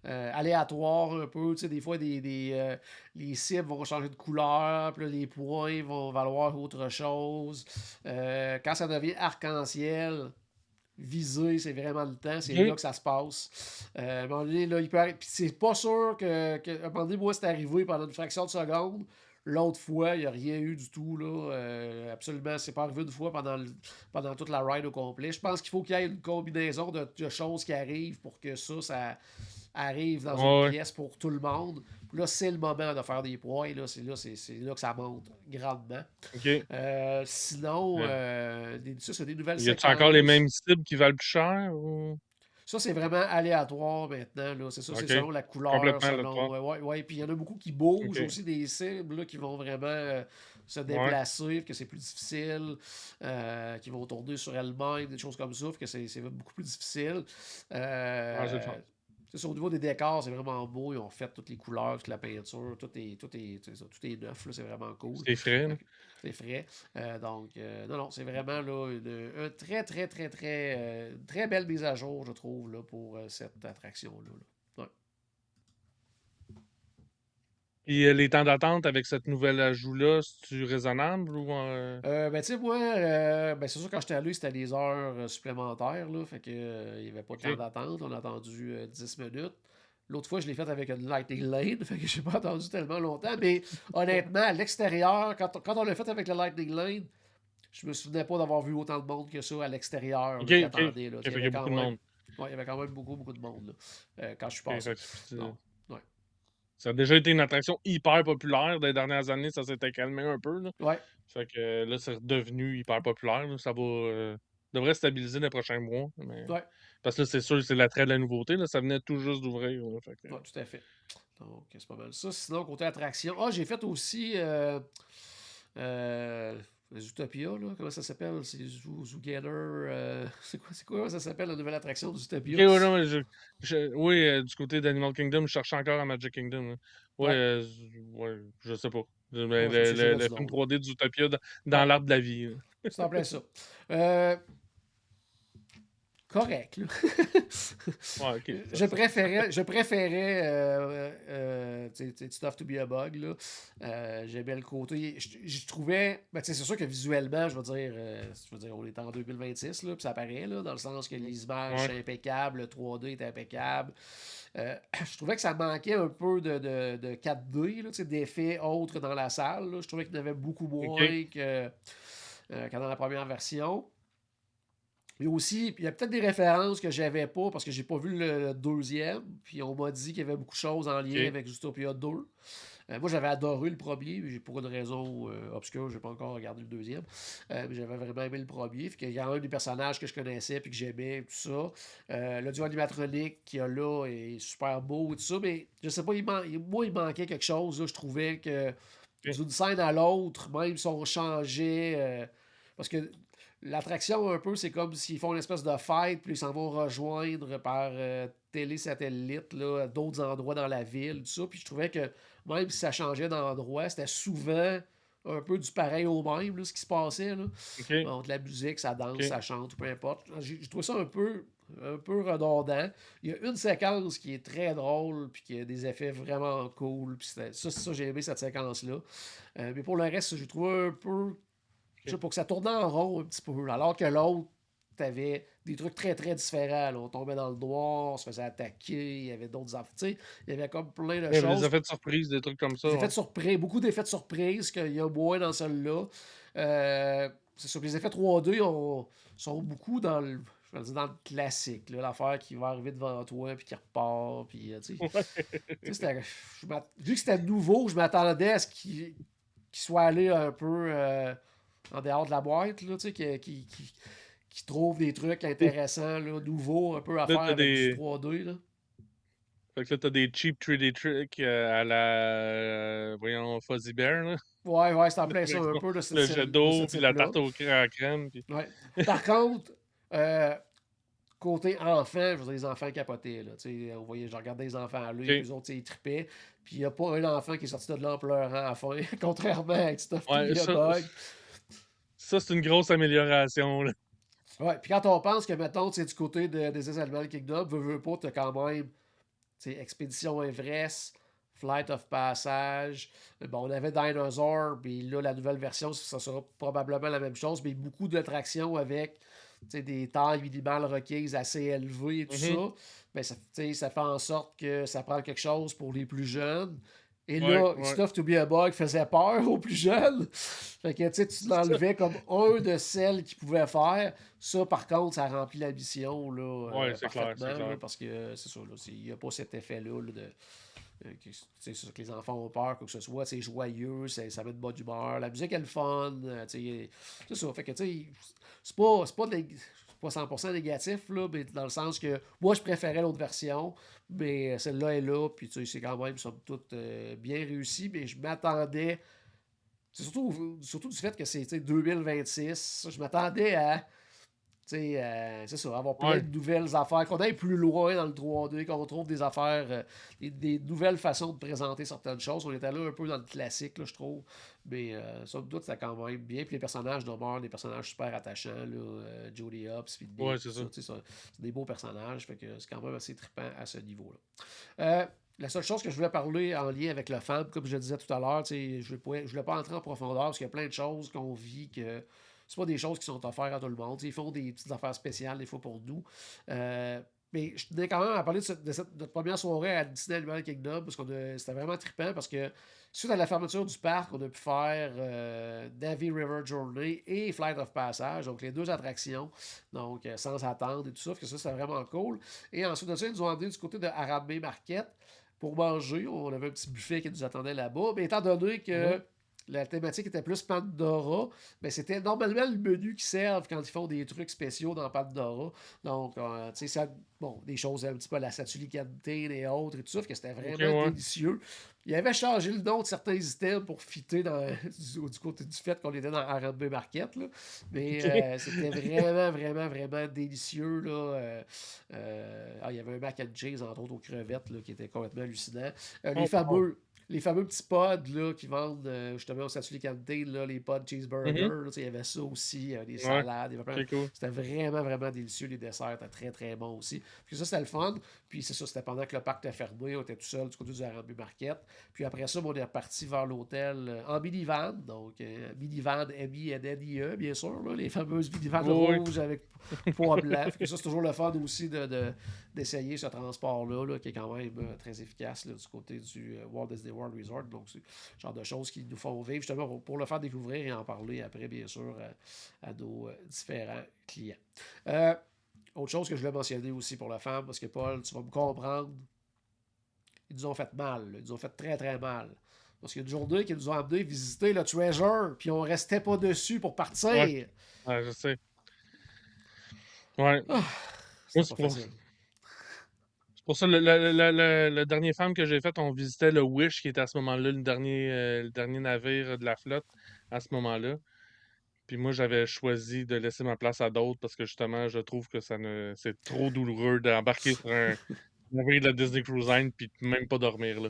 aléatoire un peu. Tu sais, des fois, les cibles vont changer de couleur, puis là, les points vont valoir autre chose. Quand ça devient arc-en-ciel, viser, c'est vraiment le temps, c'est là OK. que ça se passe. À un moment donné, là, il peut arri- Puis c'est pas sûr à un moment donné, moi, c'est arrivé pendant une fraction de seconde. L'autre fois, il n'y a rien eu du tout, là. Absolument, c'est pas arrivé une fois pendant toute la ride au complet. Je pense qu'il faut qu'il y ait une combinaison de choses qui arrivent pour que ça arrive dans une Ouais, pièce pour tout le monde. Puis là, c'est le moment de faire des points. Là, c'est là que ça monte grandement. OK. Sinon, Euh, ça, c'est des nouvelles y a-tu encore les séquences. mêmes cibles qui valent plus cher ou... Ça, c'est vraiment aléatoire maintenant. Là. C'est ça, c'est OK. selon la couleur, Complètement selon. aléatoire. Ouais, ouais. Puis il y en a beaucoup qui bougent OK. aussi des cibles là, qui vont vraiment se Ouais. déplacer, que c'est plus difficile, qui vont tourner sur elles-mêmes, des choses comme ça, que c'est beaucoup plus difficile. Ah, c'est le fun. Euh, c'est ça, au niveau des décors, c'est vraiment beau. Ils ont fait toutes les couleurs, toute la peinture, c'est ça, tout est neuf, là, c'est vraiment cool. C'est frais, là. Fait que c'est frais. Non, non, c'est vraiment là, un très, très, très, très, très belle mise à jour, je trouve, là, pour cette attraction-là. Là. Ouais. Puis les temps d'attente avec cette nouvelle ajout-là, c'est-tu raisonnable ou... Ben, tu sais, moi, ben, c'est sûr, quand j'étais allé, c'était des heures supplémentaires, là, fait que, il n'y avait pas de temps OK. d'attente. On a attendu 10 minutes. L'autre fois, je l'ai fait avec une Lightning Lane, fait que j'ai pas attendu tellement longtemps. Mais honnêtement, à l'extérieur, quand on l'a fait avec le Lightning Lane, je me souvenais pas d'avoir vu autant de monde que ça à l'extérieur OK, là, qui OK. OK, attendait. Là. fait Il y qu'il y avait a beaucoup quand de même. monde. Ouais, il y avait quand même beaucoup, beaucoup de monde là, quand je suis OK, passé. fait que Non. Ouais. ça a déjà été une attraction hyper populaire. Dans les dernières années, ça s'était calmé un peu, là. Ouais. Fait que là, c'est redevenu hyper populaire, là. Ça va... devrait stabiliser les prochains mois, mais... Ouais. Parce que là, c'est sûr, c'est l'attrait de la nouveauté, là. Ça venait tout juste d'ouvrir, là. Fait que... Ouais, tout à fait. Donc, c'est pas mal ça. Sinon, côté attraction. Ah, j'ai fait aussi Zootopia, là. Comment ça s'appelle? C'est Zoogator. C'est quoi ça s'appelle la nouvelle attraction de OK, Zootopia? ouais, non, mais oui, du côté d'Animal Kingdom, je cherche encore à Magic Kingdom, là. Ouais, Ouais. ouais, je sais pas. Mais Ouais, je me souviens jamais le du film nom. 3D de Zootopia dans Ouais. l'arbre de la vie, là. C'est en plein ça. Euh, Correct, là. Ouais, OK. je préférais Stuff to be a Bug, là. J'aimais le côté. Je trouvais. Ben, c'est sûr que visuellement, je veux dire, on est en 2026, là, puis ça paraît, là, dans le sens que les images Ouais, sont impeccables, le 3D est impeccable. Je trouvais que ça manquait un peu de 4D, là, d'effets autres dans la salle. Là. Je trouvais qu'il y en avait beaucoup OK. moins que dans la première version. Et aussi, il y a peut-être des références que j'avais pas parce que j'ai pas vu le deuxième. Puis on m'a dit qu'il y avait beaucoup de choses en lien OK. avec Zootopia 2. Moi, j'avais adoré le premier, mais pour une raison obscure, j'ai pas encore regardé le deuxième. Mais j'avais vraiment aimé le premier. Fait qu'il y a un des personnages que je connaissais puis que j'aimais, tout ça. Le duo animatronique qu'il y a là est super beau et tout ça. Mais je sais pas, moi, il manquait quelque chose. Là. Je trouvais que OK. d'une scène à l'autre, même si on changeait. Parce que l'attraction, un peu, c'est comme s'ils font une espèce de fête, puis ils s'en vont rejoindre par télé-satellite d'autres endroits dans la ville, tout ça. Puis je trouvais que même si ça changeait d'endroit, c'était souvent un peu du pareil au même, là, ce qui se passait. Là. OK. Bon, de la musique, ça danse, OK. ça chante, peu importe. J'ai trouvé ça un peu redondant. Il y a une séquence qui est très drôle, puis qui a des effets vraiment cool. Puis ça, j'ai aimé cette séquence-là. Mais pour le reste, j'ai trouvé un peu je sais OK. pas, que ça tournait en rond un petit peu. Alors que l'autre, t'avais des trucs très très différents. Là. On tombait dans le noir, on se faisait attaquer, il y avait d'autres affaires. Tu sais, il y avait comme plein de Ouais, les choses. effets de surprise, des trucs comme ça, Des effets ouais. de surprise, beaucoup d'effets de surprise qu'il y a moins dans celle-là. C'est sûr que les effets 3D sont beaucoup dans le. Je vais dire dans le classique, là, l'affaire qui va arriver devant toi puis qui repart. Puis, tu sais, vu que c'était nouveau, je m'attendais à ce qu'il soit allé un peu en dehors de la boîte, là, tu sais, qui trouve des trucs Ouais. intéressants, là, nouveaux, un peu à Là, faire t'as avec du des... 3D. Là. Fait que là, t'as des cheap 3D tricks à la... voyons, Fuzzy Bear, là. Ouais, ouais, c'est en plein ça Avec un peu de le jet d'eau, cette puis la type-là. tarte à crème, puis... Ouais. Par contre, euh, côté enfant, je veux dire, les enfants capotaient. Là, tu sais, on voyait, je regardais les enfants aller, puis OK. les autres, tu sais, ils tripaient. Puis il n'y a pas un enfant qui est sorti de là en pleurant à la fin, contrairement à Stuff to Ouais, Be a Bug. ça c'est une grosse amélioration, là. Ouais, puis quand on pense que, mettons, c'est du côté des Animal Kingdom, veut pas, t'as quand même Expédition Everest, Flight of Passage. Bon, on avait Dinosaur, puis là, la nouvelle version, ça sera probablement la même chose, mais beaucoup d'attractions avec des tailles minimales requises assez élevées et tout Mhm. ça. Ben, ça fait en sorte que ça prend quelque chose pour les plus jeunes. Et Ouais, là, ouais. Stuff to be a Bug faisait peur aux plus jeunes. Fait que tu C'est ça. l'enlevais comme un de celles qu'ils pouvaient faire. Ça, par contre, ça remplit la mission là, Ouais, c'est clair, parfaitement. c'est Là, clair. parce que c'est ça, il n'y a pas cet effet-là là, de c'est sûr que les enfants ont peur, quoi que ce soit, c'est joyeux, ça met de bonne humeur, la musique est le fun, c'est ça. Fait que, tu sais, c'est pas 100% négatif, là, mais dans le sens que moi, je préférais l'autre version, mais celle-là est là, puis tu sais, c'est quand même, somme toute, bien réussi, mais je m'attendais, c'est surtout du fait que c'est 2026, je m'attendais à c'est ça, avoir plein Ouais. de nouvelles affaires, qu'on aille plus loin dans le 3D, qu'on trouve des affaires, des nouvelles façons de présenter certaines choses. On était là un peu dans le classique, là, je trouve. Mais somme toute, c'était quand même bien. Puis les personnages demeurent des personnages super attachants, là, Jodie Hopps, puis Ouais, Nick, c'est tout ça. ça. C'est des beaux personnages, fait que c'est quand même assez trippant à ce niveau-là. La seule chose que je voulais parler en lien avec le fan, comme je le disais tout à l'heure, je ne voulais pas entrer en profondeur parce qu'il y a plein de choses qu'on vit que c'est pas des choses qui sont offertes à tout le monde. Ils font des petites affaires spéciales des fois pour nous. Euh, mais je tenais quand même à parler notre première soirée à Disney Animal Kingdom parce que c'était vraiment trippant parce que suite à la fermeture du parc, on a pu faire Navy River Journey et Flight of Passage, donc les deux attractions, donc sans attendre et tout ça, parce que ça c'était vraiment cool. Et ensuite de ça, ils nous ont emmenés du côté de Harambe Market pour manger. On avait un petit buffet qui nous attendait là-bas. Mais étant donné Mhm. que la thématique était plus Pandora, ben c'était normalement le menu qui servent quand ils font des trucs spéciaux dans Pandora. Donc, tu sais, ça, bon, des choses un petit peu à la Statue Canteen et autres et tout ça, fait que c'était Ok, vraiment ouais. délicieux. Il avait changé le nom de certains items pour fitter du côté du fait qu'on était dans R&B Market, là. Mais Ok. c'était vraiment, vraiment, vraiment délicieux, là. Il y avait un mac and cheese, entre autres, aux crevettes, là, qui était complètement hallucinant. Euh, les Oh, wow. fameux les fameux petits pods là, qui vendent justement au Statue Canteen, là, les pods Mhm. cheeseburger, là, il y avait ça aussi, des Ouais. salades, il y avait Ok, cool. c'était vraiment, vraiment délicieux, les desserts étaient très, très bons aussi. Puis ça, c'était le fun. Puis c'est ça, c'était pendant que le parc était fermé, on était tout seul du côté du R&B Market. Puis après ça, on est reparti vers l'hôtel en minivan, donc minivan M-I-N-N-I-E, bien sûr, là, les fameuses minivan Oui, rouges avec poids blanc. Fait que ça, c'est toujours le fun aussi d'essayer ce transport-là, là, qui est quand même très efficace là, du côté du Walt Disney World Resort. Donc, c'est le genre de choses qui nous font vivre, justement, pour le faire découvrir et en parler après, bien sûr, à nos différents clients. Euh, Autre chose que je voulais mentionner aussi pour la femme, parce que Paul, tu vas me comprendre, ils nous ont fait mal. Là. Ils nous ont fait très, très mal. Parce qu'il y a une journée qu'ils nous ont amené visiter le Treasure, puis on restait pas dessus pour ouais. partir. Ouais, je sais. Ouais. Ah, Moi, c'était pas facile. c'est pour ça le dernier film que j'ai fait, on visitait le Wish, qui était à ce moment-là le dernier navire de la flotte à ce moment-là. Puis moi, j'avais choisi de laisser ma place à d'autres parce que justement, je trouve que c'est trop douloureux d'embarquer sur un navire de la Disney Cruise Line puis même pas dormir là.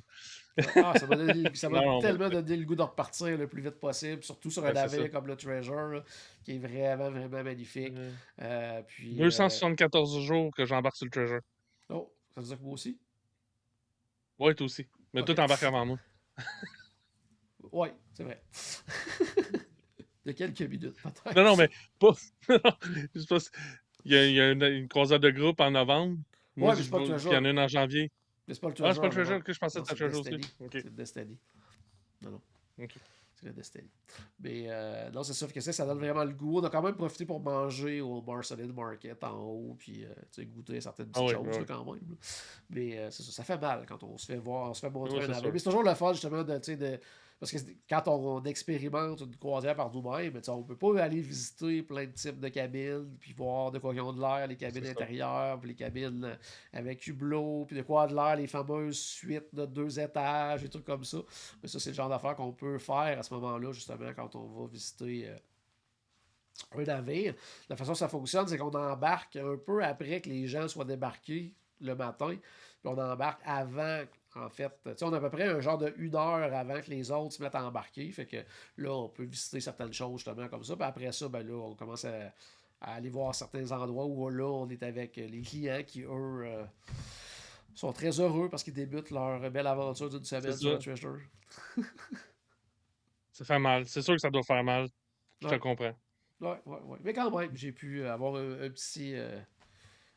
Ouais. Ah, ça m'a Non, non, tellement donné le goût de repartir le plus vite possible, surtout sur un ben, c'est ça. navire comme le Treasure, là, qui est vraiment, vraiment magnifique. Euh, Puis, 274 jours que j'embarque sur le Treasure. oh, ça veut dire que moi aussi? Ouais, toi aussi. Mais Ok. toi, t'embarques avant moi. Ouais, c'est vrai. De quelques minutes, Non, non, peut-être. mais pas. Non, c'est pas- il y a une croisière de groupe en novembre. Moi, Ouais, mais c'est pas le puis il y en Treasure. a une en janvier. Mais c'est pas le Ah, c'est pas le Treasure, non, Treasure non. que je pensais Non, que c'était c'est le le Treasure aussi. Destiny. Ok. C'est le Destiny. Non, non. Ok. C'est le Destiny. Mais non, c'est sûr que ça donne vraiment le goût. On a quand même profité pour manger au Marceline Market en haut, puis goûter certaines Ah petites oui, choses oui. là, quand même. Là. Mais c'est ça fait mal quand on se fait voir, on se fait Oui, montrer un c'est navire. sûr. Mais c'est toujours le fun, justement, parce que quand on expérimente une croisière par nous-mêmes, on peut pas aller visiter plein de types de cabines, puis voir de quoi ils ont de l'air, les C'est cabines ça. intérieures, puis les cabines avec hublot, puis de quoi de l'air, les fameuses suites de 2 étages, des trucs comme ça. Mais ça, c'est le genre d'affaires qu'on peut faire à ce moment-là, justement, quand on va visiter un navire. La façon dont ça fonctionne, c'est qu'on embarque un peu après que les gens soient débarqués le matin, puis on embarque avant, en fait. Tu sais, on a à peu près un genre de 1 heure avant que les autres se mettent à embarquer. Fait que là, on peut visiter certaines choses, justement, comme ça. Puis après ça, ben là, on commence à aller voir certains endroits où là, on est avec les clients qui, eux, sont très heureux parce qu'ils débutent leur belle aventure d'une C'est semaine sur le ça. Treasure. Ça fait mal. C'est sûr que ça doit faire mal. Je te Ouais, comprends. ouais. Mais quand même, j'ai pu avoir un petit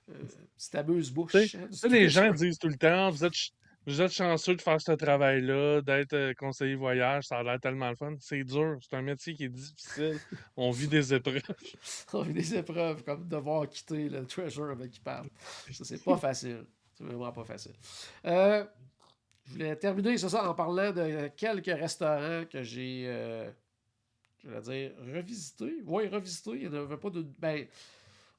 Tu sais, amuse-bouche hein, du les gens Treasure. disent tout le temps, vous êtes chanceux de faire ce travail-là, d'être conseiller voyage, ça a l'air tellement le fun. C'est dur, c'est un métier qui est difficile. On vit des épreuves. On vit des épreuves comme devoir quitter le Treasure avec qui parle. Ça, c'est pas facile. C'est vraiment pas facile. Euh, je voulais terminer, c'est ça, en parlant de quelques restaurants que j'ai, je vais dire, revisités. Oui, revisités. Il n'y en avait pas de. Ben,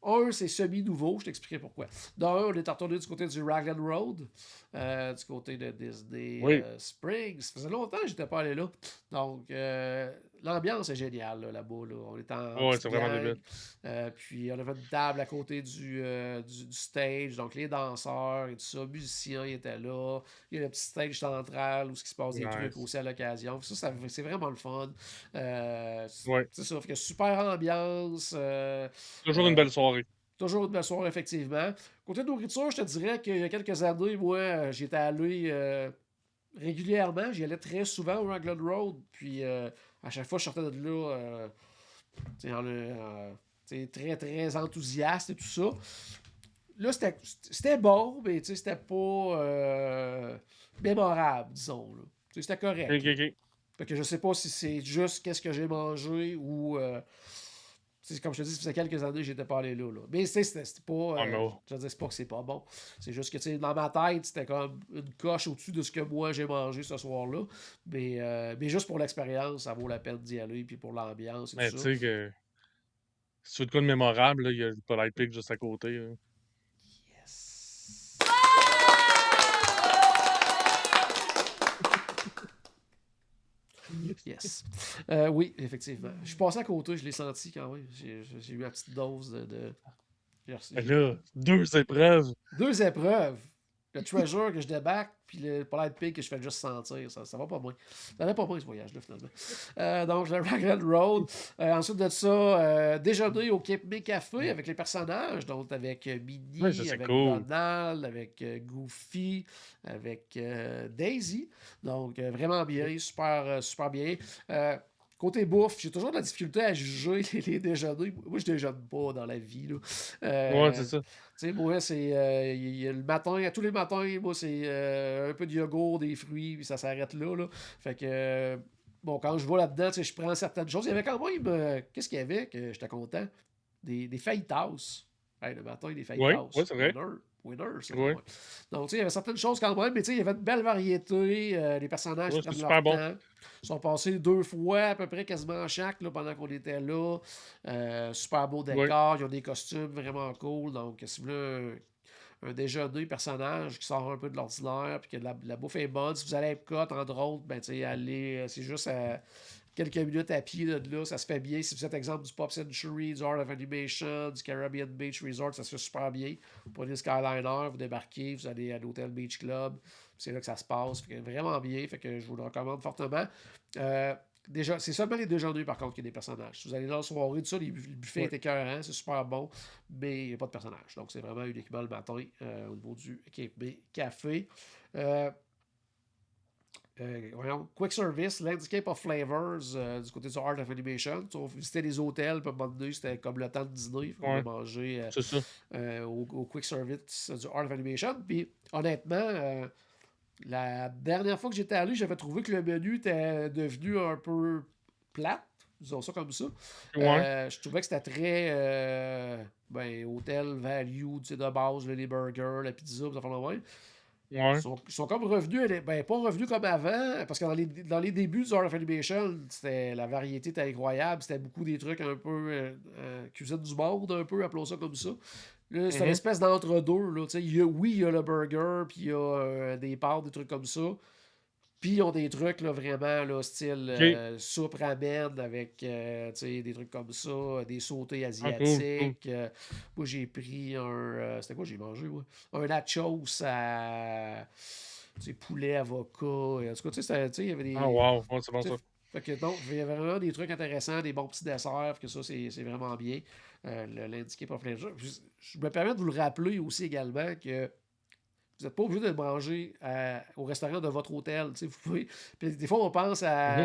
un, c'est semi-nouveau, je t'expliquerai pourquoi. Dans un, on est retourné du côté du Raglan Road, du côté de Disney Oui, Springs. Ça faisait longtemps que j'étais pas allé là. Donc, l'ambiance est géniale là-bas. Là. On est en ouais, petite c'est vraiment gang. débile. Puis, on avait une table à côté du stage. Donc, les danseurs et tout ça, musiciens étaient là. Il y a le petit stage central où il se passe des trucs Nice. aussi à l'occasion. C'est vraiment le fun. Ouais, C'est ça, fait que super ambiance. toujours une Euh, belle soirée. Toujours une belle soirée, effectivement. Côté nourriture, je te dirais qu'il y a quelques années, moi, j'étais allé régulièrement. J'y allais très souvent au Raglan Road. Puis à chaque fois, je sortais de là tu sais, tu sais, très, très enthousiaste et tout ça. Là, c'était bon, mais tu sais, c'était pas mémorable, disons. Là. Tu sais, c'était Ok, correct. ok, Là. ok. Fait que je sais pas si c'est juste qu'est-ce que j'ai mangé ou comme je te dis, ça faisait quelques années que j'étais pas allé là. Mais c'était pas. Ah, mais oh. Je veux dire, c'est pas que c'est pas bon. C'est juste que, tu sais, dans ma tête, c'était comme une coche au-dessus de ce que moi j'ai mangé ce soir-là. Mais juste pour l'expérience, ça vaut la peine d'y aller. Puis pour l'ambiance et tout Mais tu ça. sais que si tu veux de quoi de mémorable, là, il y a le Polite Pig juste à côté. Là. Yes. Yes. Oui, effectivement. Je suis passé à côté, je l'ai senti quand même. J'ai eu ma petite dose de. Fait que J'ai là, deux épreuves. deux épreuves. Le Treasure que je débarque, puis le Polite Pig que je fais juste sentir. Ça va pas moins. Ça va pas moins ce voyage-là, finalement. Donc, le Raglan Road. Ensuite de ça, déjeuner au Cape May Café avec les personnages. Donc, avec Ouais, ça Minnie, c'est avec cool. Donald, avec Goofy, avec Daisy. Donc, vraiment bien, super bien. Euh, Côté bouffe, j'ai toujours de la difficulté à juger les déjeuners. Moi, je déjeune pas dans la vie. Là. Ouais, c'est ça. Tu sais, moi, c'est le matin, tous les matins, moi, c'est un peu de yogourt, des fruits, puis ça s'arrête là, là. Fait que, bon, quand je vais là-dedans, tu sais, je prends certaines choses. Il y avait quand même, qu'est-ce qu'il y avait que j'étais content? Des fajitas. Hey, le matin, des Oui, fajitas. oui, c'est vrai. Winner, ça, pour Oui, moi. Donc, tu sais, il y avait certaines choses quand même, mais tu sais, il y avait une belle variété. Les personnages oui, c'était prennent leur super bon. temps. Ils sont passés deux fois, à peu près, quasiment chaque, là, pendant qu'on était là. Super beau Oui. décor. Ils ont des costumes vraiment cool. Donc, si vous voulez un déjeuner personnage qui sort un peu de l'ordinaire, puis que la bouffe est bonne, si vous allez à Epcot, entre autres, ben, tu sais, allez, c'est juste à quelques minutes à pied de là, ça se fait bien. Si vous êtes exemple du Pop Century, du Art of Animation, du Caribbean Beach Resort, ça se fait super bien. Vous prenez le Skyliner, vous débarquez, vous allez à l'Hôtel Beach Club, c'est là que ça se passe. Fait que vraiment bien, fait que je vous le recommande fortement. Euh, Déjà, c'est seulement les déjeuners, par contre, qu'il y a des personnages. Si vous allez dans la soirée, tout ça, le buffet Oui. est écœurant, c'est super bon, mais il n'y a pas de personnages. Donc, c'est vraiment uniquement le matin au niveau du Cape May Café. Euh, voyons, Quick Service, Landscape of Flavors du côté du Art of Animation. On visitait des hôtels, puis à un moment donné, c'était comme le temps de dîner. On a Ouais, mangé c'est ça. au Quick Service du Art of Animation. Puis honnêtement, la dernière fois que j'étais allé, j'avais trouvé que le menu était devenu un peu plate. Disons ça comme ça. Ouais, Je trouvais que c'était très ben, hôtel value, tu sais, de base, là, les burgers, la pizza, ça fait le même. ouais. Ils sont comme revenus, ben, pas revenus comme avant, parce que dans les débuts du Art of Animation, la variété était incroyable, c'était beaucoup des trucs un peu cuisine du monde, un peu, appelons ça comme ça. Là, c'est une Mhm. espèce d'entre-deux, là, tu sais, oui, il y a le burger, puis il y a des pâtes, des trucs comme ça, puis ils ont des trucs là, vraiment là, style OK. soupe ramen avec tu sais, des trucs comme ça, des sautés Ah, cool, cool. asiatiques. Moi j'ai pris un. C'était quoi j'ai mangé, moi? Un nachos à tu sais, poulet, avocat. Et en tout cas, tu sais, il y avait Ah, des. wow. Ouais, c'est bon Tu sais, ça. fait que donc, il y avait vraiment des trucs intéressants, des bons petits desserts, que ça, c'est vraiment bien. L'indiqué par plein de gens. Je me permets de vous le rappeler aussi également que vous n'êtes pas obligé de manger au restaurant de votre hôtel. Tu sais, vous pouvez... Puis des fois, on pense Mhm. à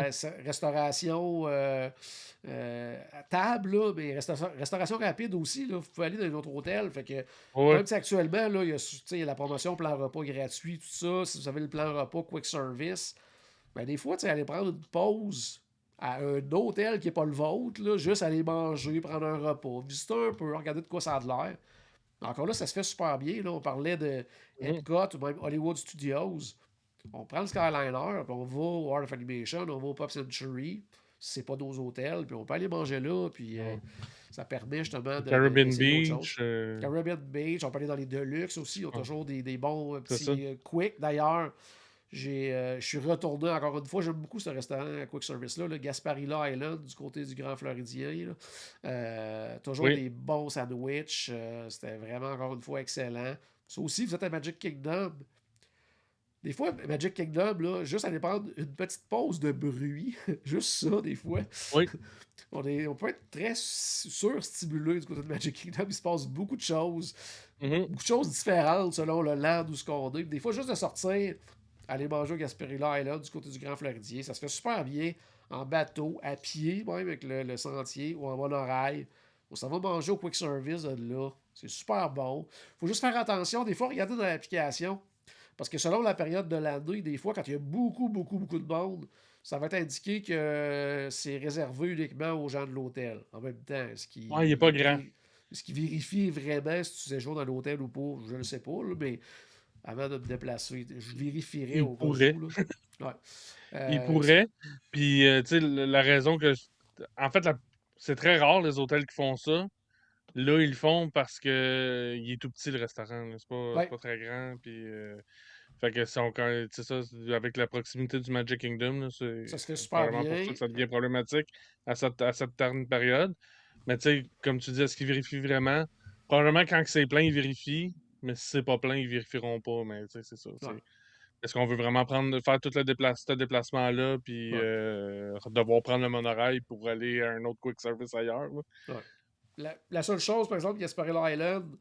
restauration à table, là, mais restauration rapide aussi. Là, vous pouvez aller dans un autre hôtel. Fait que Ouais. même si actuellement, là, tu sais, il y a la promotion plan repas gratuit, tout ça. Si vous avez le plan repas quick service, ben, des fois, tu sais, aller prendre une pause à un hôtel qui n'est pas le vôtre, là, juste aller manger, prendre un repas, visiter un peu, regarder de quoi ça a de l'air. Encore là, ça se fait super bien. Là. On parlait de Mhm. Epcot ou même Hollywood Studios. On prend le Skyliner, puis on va au Art of Animation, on va au Pop Century, si c'est pas nos hôtels, puis on peut aller manger là, puis Ouais. ça permet justement Caribbean d'essayer d'autres Beach, choses. Caribbean Beach, on peut aller dans les Deluxe aussi, ils ont ouais, toujours des bons c'est ça. petits quick. D'ailleurs, je suis retourné encore une fois. J'aime beaucoup ce restaurant à quick service-là, le Gasparilla Island, du côté du Grand Floridien. Là. Toujours Oui. des bons sandwichs. C'était vraiment, encore une fois, excellent. Ça aussi, vous êtes à Magic Kingdom. Des fois, Magic Kingdom, là, juste aller prendre une petite pause de bruit, juste ça, des fois, Oui. on peut être très surstimulé du côté de Magic Kingdom. Il se passe Mhm. beaucoup de choses différentes selon le land où ce qu'on est. Des fois, juste de sortir, aller manger au Gasparilla Island du côté du Grand Floridier, ça se fait super bien en bateau, à pied, même avec le sentier ou en monorail. On s'en va manger au quick service de là. C'est super bon. Faut juste faire attention. Des fois, regardez dans l'application. Parce que selon la période de l'année, des fois, quand il y a beaucoup de monde, ça va être indiqué que c'est réservé uniquement aux gens de l'hôtel. En même temps, Ouais, il est pas grand. est-ce qu'il vérifie vraiment si tu séjours dans l'hôtel ou pas? Je ne sais pas, là, mais avant de me déplacer, je vérifierai Il au cas pourrait. où. Là. Ouais. Il Euh, pourrait. Puis, tu sais, la raison que. En fait, c'est très rare les hôtels qui font ça. Là, ils le font parce que il est tout petit le restaurant. Là. C'est ouais, pas très grand. Puis, fait que c'est ça, avec la proximité du Magic Kingdom, là, ça c'est se fait super probablement pour ça bien. que ça devient problématique à cette dernière période. Mais tu sais, comme tu dis, est-ce qu'ils vérifient vraiment? Probablement quand c'est plein, ils vérifient. Mais si c'est pas plein, ils vérifieront pas. Mais tu sais, c'est ça. Ouais, Est-ce qu'on veut vraiment faire tout ce déplacement-là, puis ouais, devoir prendre le monorail pour aller à un autre quick service ailleurs? Là? ouais. La seule chose, par exemple, Gasparilla Island,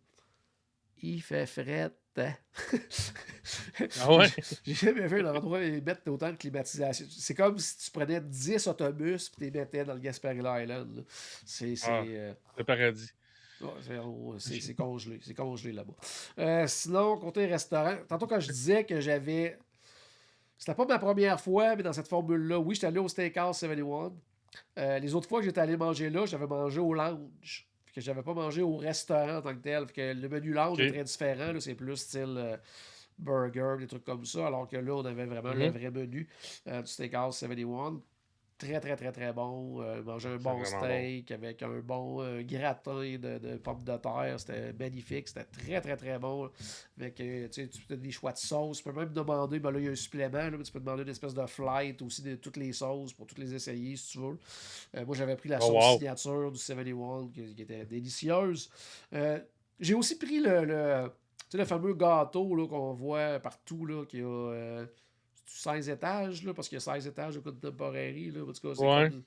il fait fret. Hein? Ah ouais? J'ai jamais vu un endroit où ils mettent autant de climatisation. C'est comme si tu prenais 10 autobus et tu les mettais dans le Gasparilla Island. Là. C'est Ah, c'est, le paradis. ouais, c'est congelé. C'est congelé là-bas. Sinon, côté restaurant, tantôt quand je disais que j'avais. C'était pas ma première fois, mais dans cette formule-là, oui, j'étais allé au Steakhouse 71. Les autres fois que j'étais allé manger là, j'avais mangé au lounge. Fait que j'avais pas mangé au restaurant en tant que tel. Fait que le menu lounge est OK. très différent. Là. C'est plus style burger, des trucs comme ça. Alors que là, on avait vraiment le Mhm. vrai menu du Steakhouse 71. Très bon. Manger un C'est bon vraiment bon. steak avec un bon gratin de pommes de terre. C'était magnifique. C'était très bon. Avec, tu as des choix de sauce. Tu peux même demander, ben là, il y a un supplément. Là, mais tu peux demander une espèce de flight aussi de toutes les sauces pour toutes les essayer si tu veux. Moi, j'avais pris la Oh sauce wow. signature du 71 qui était délicieuse. Euh, j'ai aussi pris tu sais, le fameux gâteau là, qu'on voit partout, là, qui a 16 étages, là, parce qu'il y a 16 étages au Contemporary. Là. En tout cas, c'est Ouais. comme.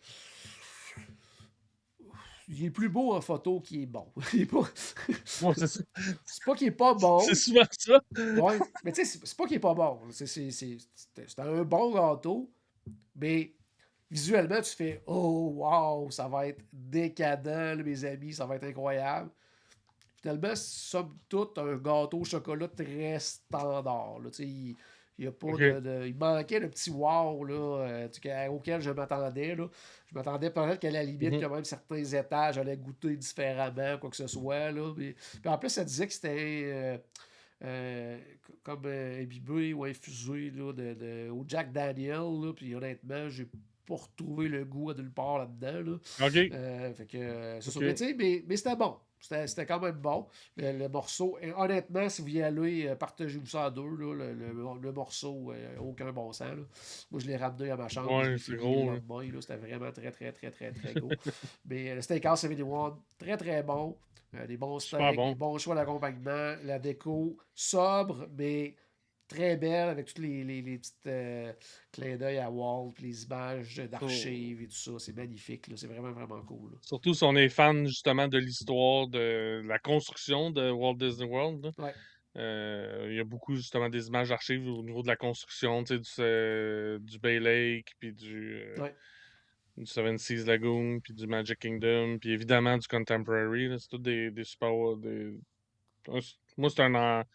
Il est plus beau en photo qu'il est bon. Il est pas... Ouais, c'est ça. c'est pas qu'il est pas C'est bon. souvent ça. Ouais. Mais tu sais, c'est pas qu'il est pas bon. C'est un bon gâteau. Mais visuellement, tu fais oh wow, ça va être décadent, là, mes amis, ça va être incroyable. Finalement, somme toute, un gâteau au chocolat très standard. Là, il y a pas OK. il manquait le petit wow là, auquel je m'attendais. Là. Je m'attendais peut-être qu'à la limite, Mhm. que même certains étages allaient goûter différemment, quoi que ce soit. Là. Puis en plus, ça disait que c'était comme imbibé ou infusé là, au Jack Daniel. Là, puis honnêtement, j'ai pas retrouvé le goût à nulle part là-dedans. Là. OK. Fait que c'est ça. Mais, OK. tu sais, mais c'était bon. C'était quand même bon. Le morceau, et honnêtement, si vous y allez, partagez-vous ça à deux. Là, le morceau, aucun bon sens. Là. Moi, je l'ai ramené à ma chambre et je Ouais, l'ai c'est fini le gros, là. lendemain. Là. C'était vraiment très gros. Mais le Steakhouse 71, très bon. Des bons Super steaks, des bon. bons choix d'accompagnement. La déco sobre, mais très belle avec tous les petites clins d'œil à Walt, puis les images Sur- d'archives et tout ça. C'est magnifique. Là. C'est vraiment cool. Là. Surtout si on est fan justement de l'histoire de la construction de Walt Disney World. Là. Ouais. Il y a beaucoup, justement, des images d'archives au niveau de la construction, tu sais, du Bay Lake, puis Ouais. du Seven Seas Lagoon, puis du Magic Kingdom, puis évidemment du Contemporary. Là, c'est tout des super. Moi, c'est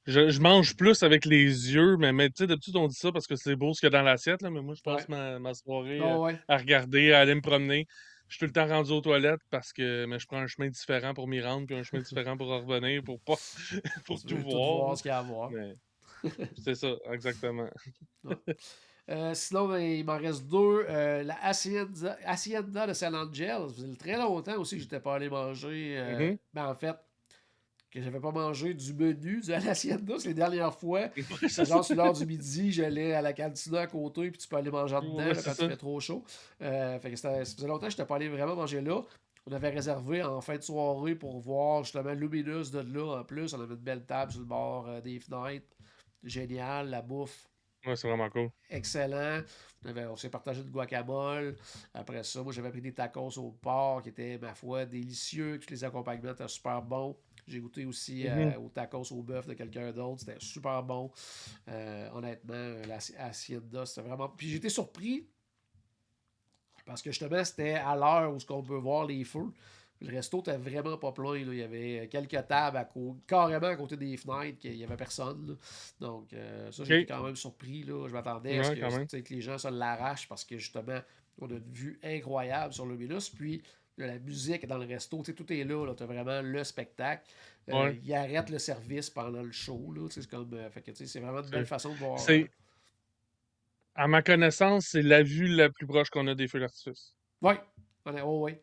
je mange plus avec les yeux, mais tu sais, d'habitude, on dit ça parce que c'est beau ce qu'il y a dans l'assiette, là, mais moi, je Ouais. passe ma soirée Oh, ouais. à regarder, à aller me promener. Je suis tout le temps rendu aux toilettes mais je prends un chemin différent pour m'y rendre, puis un chemin différent pour revenir, pour pas pour Tu tout veux tout voir, voir là. ce qu'il y a à voir. Mais c'est ça, exactement. Ouais. Sinon, ben, il m'en reste deux. La Hacienda de San Angel. Ça faisait très longtemps aussi que j'étais pas allé manger. Mhm. Ben, en fait, que j'avais pas mangé du menu de l'Hacienda. C'est les dernières fois. Ouais, C'était c'est ça. genre sur l'heure du midi, j'allais à la cantina à côté, puis tu peux aller manger dedans Ouais, là, c'est quand il ça. fait trop chaud. Fait que ça faisait longtemps que j'étais pas allé vraiment manger là. On avait réservé en fin de soirée pour voir justement Luminous de là en plus. On avait une belle table sur le bord des fenêtres. Génial, la bouffe Ouais, c'est vraiment cool. excellent. On s'est partagé de guacamole. Après ça, moi, j'avais pris des tacos au porc qui étaient, ma foi, délicieux. Tous les accompagnements étaient super bons. J'ai goûté aussi Mhm. aux tacos au bœuf de quelqu'un d'autre. C'était super bon. Honnêtement, la Hacienda, c'était vraiment. Puis j'ai été surpris parce que justement, c'était à l'heure où on peut voir les feux. Le resto était vraiment pas plein. Là. Il y avait quelques tables carrément à côté des fenêtres, qu'il n'y avait personne. Là. Donc, ça, j'ai été OK. quand même surpris. Là. Je m'attendais à ce Ouais, que, quand même. que les gens se l'arrachent parce que justement, on a une vue incroyable sur le Luminous. Puis, la musique dans le resto, tout est là. Tu as vraiment le spectacle. Ouais. Ils arrêtent le service pendant le show. Là. C'est comme, fait que, c'est vraiment une belle C'est, façon de voir. c'est- à ma connaissance, c'est la vue la plus proche qu'on a des feux d'artifice. Ouais. Ouais.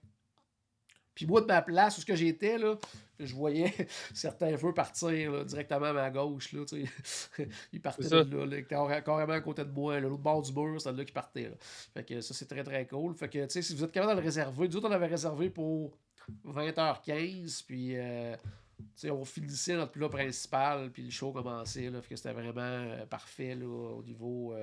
Puis moi, de ma place, où ce que j'étais, là, je voyais certains feux partir là, directement à ma gauche. Là, tu sais. Ils C'est partaient de ça. là, là, carrément à côté de moi. L'autre bord du mur, c'est là qui partait. Là. Fait que ça, c'est très, très cool. Fait que, tu sais, si vous êtes capable de le réserver, nous autres, on avait réservé pour 20h15, puis, tu sais, on finissait notre plat principal, puis le show commençait. Là, fait que c'était vraiment parfait là, au niveau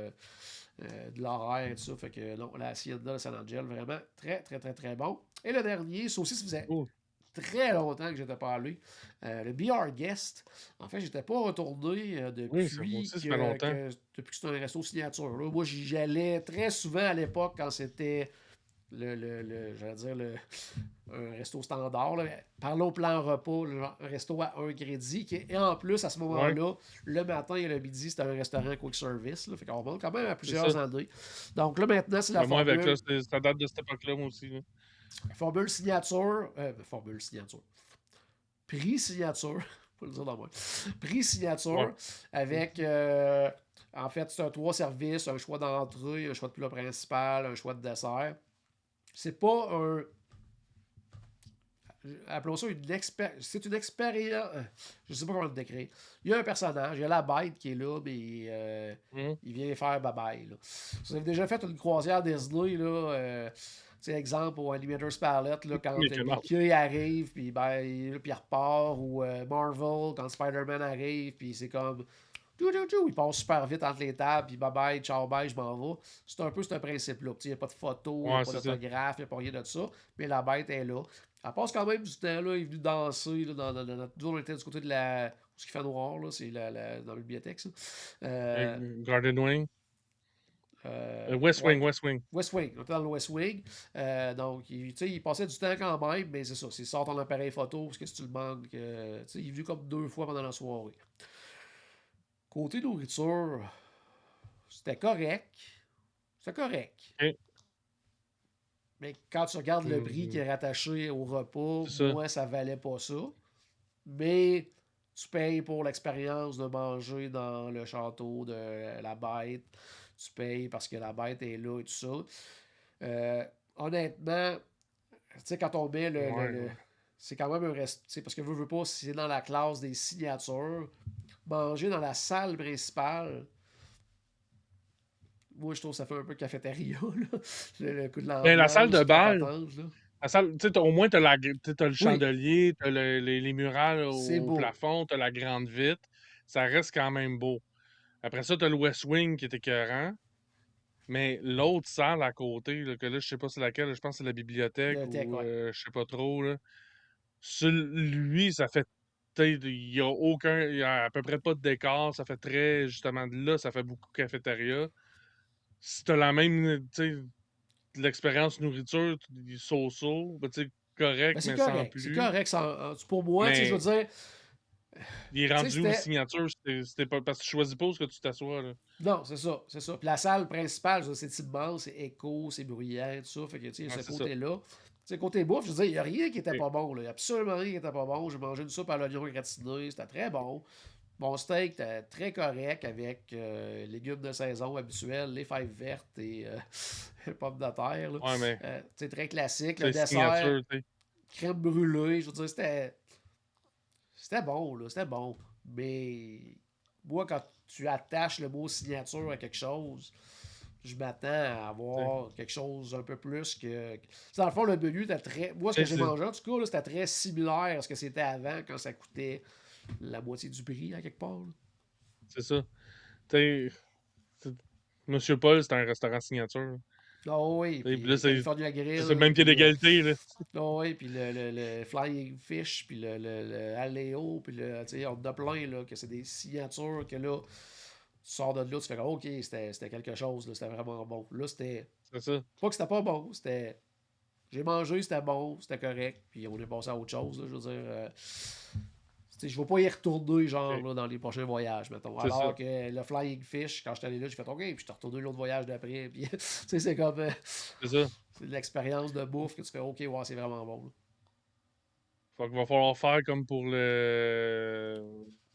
de l'horaire et tout ça. Fait que non, la Hacienda de San Angel, vraiment très, très, très, très bon. Et le dernier, ça aussi, ça faisait Cool. très longtemps que j'étais pas allé. Le Be Our Guest. En fait, j'étais pas retourné Oui, ça aussi, ça fait longtemps. depuis que c'est un resto signature. Là. Moi, j'y allais très souvent à l'époque quand c'était j'allais dire un resto standard. Là. Parlons au plan repas, un resto à un crédit. Et en plus, à ce Ouais, moment-là, le matin et le midi, c'était un restaurant quick service. Là. Fait qu'on remonte quand même à c'est ça. plusieurs années. Donc là, maintenant, c'est la Ben, moi, avec là, formule. ça date de cette époque-là, moi aussi, là. Formule signature. Formule signature. Prix signature. Faut le dire dans moi. Prix Ouais. signature avec. En fait, c'est un 3 services, un choix d'entrée, un choix de plat principal, un choix de dessert. C'est pas un. Appelons ça une expérience. C'est une expérience. Je sais pas comment le décrire. Il y a un personnage, il y a la bête qui est là, mais Mhm. il vient faire bye-bye. Là. Si vous avez déjà fait une croisière Disney, là, exemple au Animator's Palette, là, quand Mickey Mouse. Mickey arrive, puis il repart, ou Marvel, quand Spider-Man arrive, puis c'est comme. Il passe super vite entre les tables, puis bye bye, ciao bye, je m'en vais. C'est un peu ce principe-là. Il n'y a pas de photo, il n'y a Ouais, pas c'est ça. d'autographe, il n'y a pas rien de ça. Mais la bête est là. Elle passe quand même du temps, là. Elle est venue danser là, dans notre. Nous, on était du côté de la. Ce qui fait noir, là, c'est dans la bibliothèque, ça. Euh, Garden Wing. West ouais, Wing, West Wing. West Wing. On était dans le West Wing. Donc, il passait du temps quand même, mais c'est ça. C'est sort ton appareil photo, parce que si tu le manques, il est venu comme 2 fois pendant la soirée. Côté nourriture, c'était correct. C'était correct. OK. Mais quand tu regardes le prix qui Mhm. est rattaché au repas, C'est ça. moi, ça valait pas ça. Mais tu payes pour l'expérience de manger dans le château de la bête. Tu payes parce que la bête est là et tout ça. Honnêtement, tu sais, quand on met Ouais, ouais. c'est quand même un reste. Parce que veux pas, si c'est dans la classe des signatures, manger dans la salle principale, moi, je trouve que ça fait un peu cafétéria, là. Le coup de Ben, la salle l'ambiance, de toute la bal, patente, là. la salle, tu sais, au moins, t'as le Oui, chandelier, t'as les murales c'est au beau. plafond, t'as la grande vitre. Ça reste quand même beau. Après ça, t'as le West Wing qui est écœurant. Mais l'autre salle à côté, là, que là, je sais pas c'est laquelle, je pense que c'est la bibliothèque Bibliothèque, ou ouais. je sais pas trop, là. Lui, ça fait il y a à peu près pas de décor. Ça fait très, justement, là, ça fait beaucoup cafétéria. Si t'as la même, tu sais, l'expérience nourriture, so-so, ben, tu sais, Ben, correct, c'est mais sans correct. C'est plus. correct. Pour moi, je veux Mais dire, il est tu sais, rendu où, c'était. signature? C'était pas, parce que tu choisis pas où est-ce que tu t'assois, là. Non, c'est ça, c'est ça. Puis la salle principale, c'est immense, c'est écho, c'est bruyant, tout ça. Fait que, tu sais, Ouais, ce c'est ça. côté-là. Tu sais, côté bouffe, je veux dire, il n'y a rien qui était Ok. pas bon, là. Il y a absolument rien qui était pas bon. J'ai mangé une soupe à l'oignon gratiné, c'était très bon. Mon steak était très correct avec légumes de saison habituels, les fèves vertes et pommes de terre, là. Ouais, mais, Tu sais, très classique. Le c'est dessert, signature, tu sais. crème brûlée, je veux dire, c'était bon, là, c'était bon. Mais moi, quand tu attaches le mot signature à quelque chose, je m'attends à Tu sais, avoir quelque chose un peu plus que. Dans le fond, le menu était très. Moi, ce que tu j'ai sais, mangé, en tout cas, là, c'était très similaire à ce que c'était avant quand ça coûtait la moitié du prix, à quelque part, là. c'est ça. Tu sais, c'est- Monsieur Paul, c'est un restaurant signature. Ah oui, Tu sais, puis là, puis California c'est le Grill, même pied puis d'égalité, là. ah oui, puis le Flying Fish, puis le Aléo, puis tu sais, on en a plein, là, que c'est des signatures que là, tu sors de là, tu fais comme, OK, c'était quelque chose, là, c'était vraiment bon. Là, c'était C'est ça. pas que c'était pas bon, c'était. J'ai mangé, c'était bon, c'était correct, puis on est passé à autre chose, là, je veux dire. Tu sais, je ne vais pas y retourner, genre, Ok. là, dans les prochains voyages, mettons. C'est ça. Alors que le Flying Fish, quand j'étais allé là, j'ai fait OK, puis je suis retourné l'autre voyage d'après, puis tu sais, c'est comme. C'est ça. C'est de l'expérience de bouffe que tu fais OK, ouais, c'est vraiment bon, là. Fait qu'il va falloir faire comme pour le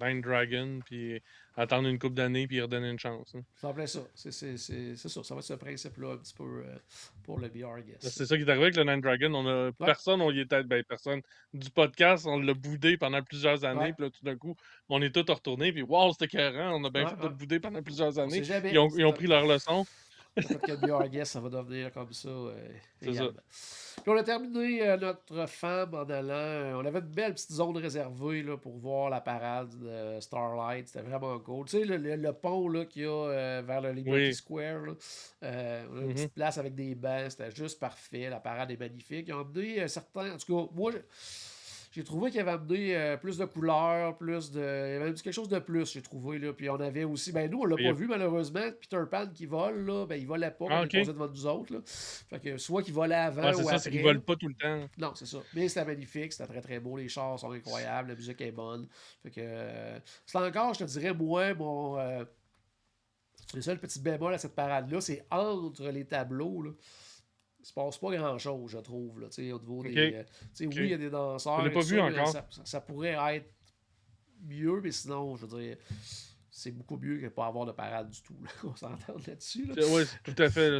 Nine Dragon, puis attendre une couple d'années, puis y redonner une chance, hein. C'est en plein ça. C'est ça. Ça va être ce principe-là un petit peu pour le VR Parce Guest. que c'est ça qui est arrivé avec le Nine Dragon. Ouais, Personne, on y était, ben, personne du podcast, on l'a boudé pendant plusieurs ouais, années, puis là, tout d'un coup, on est tous retournés, puis wow, c'était écœurant, on a bien ouais, fait de ouais. le bouder pendant plusieurs On sait années. Ils jamais. ont, ils ont pris leur leçon. Peut-être que le VR Guest, ça va devenir comme ça C'est ça. également. Puis on a terminé notre femme en allant. On avait une belle petite zone réservée là, pour voir la parade de Starlight. C'était vraiment cool. Tu sais, le pont là, qu'il y a vers le Liberty Oui. Square. Là, on a une Mhm. petite place avec des bancs. C'était juste parfait. La parade est magnifique. Ils ont emmené certains. En tout cas, moi, j'ai trouvé qu'il y avait amené plus de couleurs, plus de. Il y avait quelque chose de plus, j'ai trouvé. Là. Puis on avait aussi. Ben nous, on l'a Il y pas a- vu malheureusement. Peter Pan qui vole, là, ben il volait pas quand Ah, il est ok. passé devant nous autres. Là. Fait que soit qu'il volait avant Ouais, c'est ou ça, c'est qu'ils après. Là. volent pas tout le temps. Non, c'est ça. Mais c'était magnifique, c'était très très beau. Les chars sont incroyables, la musique est bonne. Fait que c'est encore, je te dirais, moi, le seul petit bémol à cette parade-là, c'est entre les tableaux. Là. Il se passe pas grand-chose, je trouve. Là, au niveau Ok, des. ok. Oui, il y a des Je danseurs l'ai et pas tout vu ça, mais encore. ça pourrait être mieux, mais sinon, je veux dire, c'est beaucoup mieux que pas avoir de parade du tout. Là. On s'entend là-dessus. Là. Oui, tout à fait.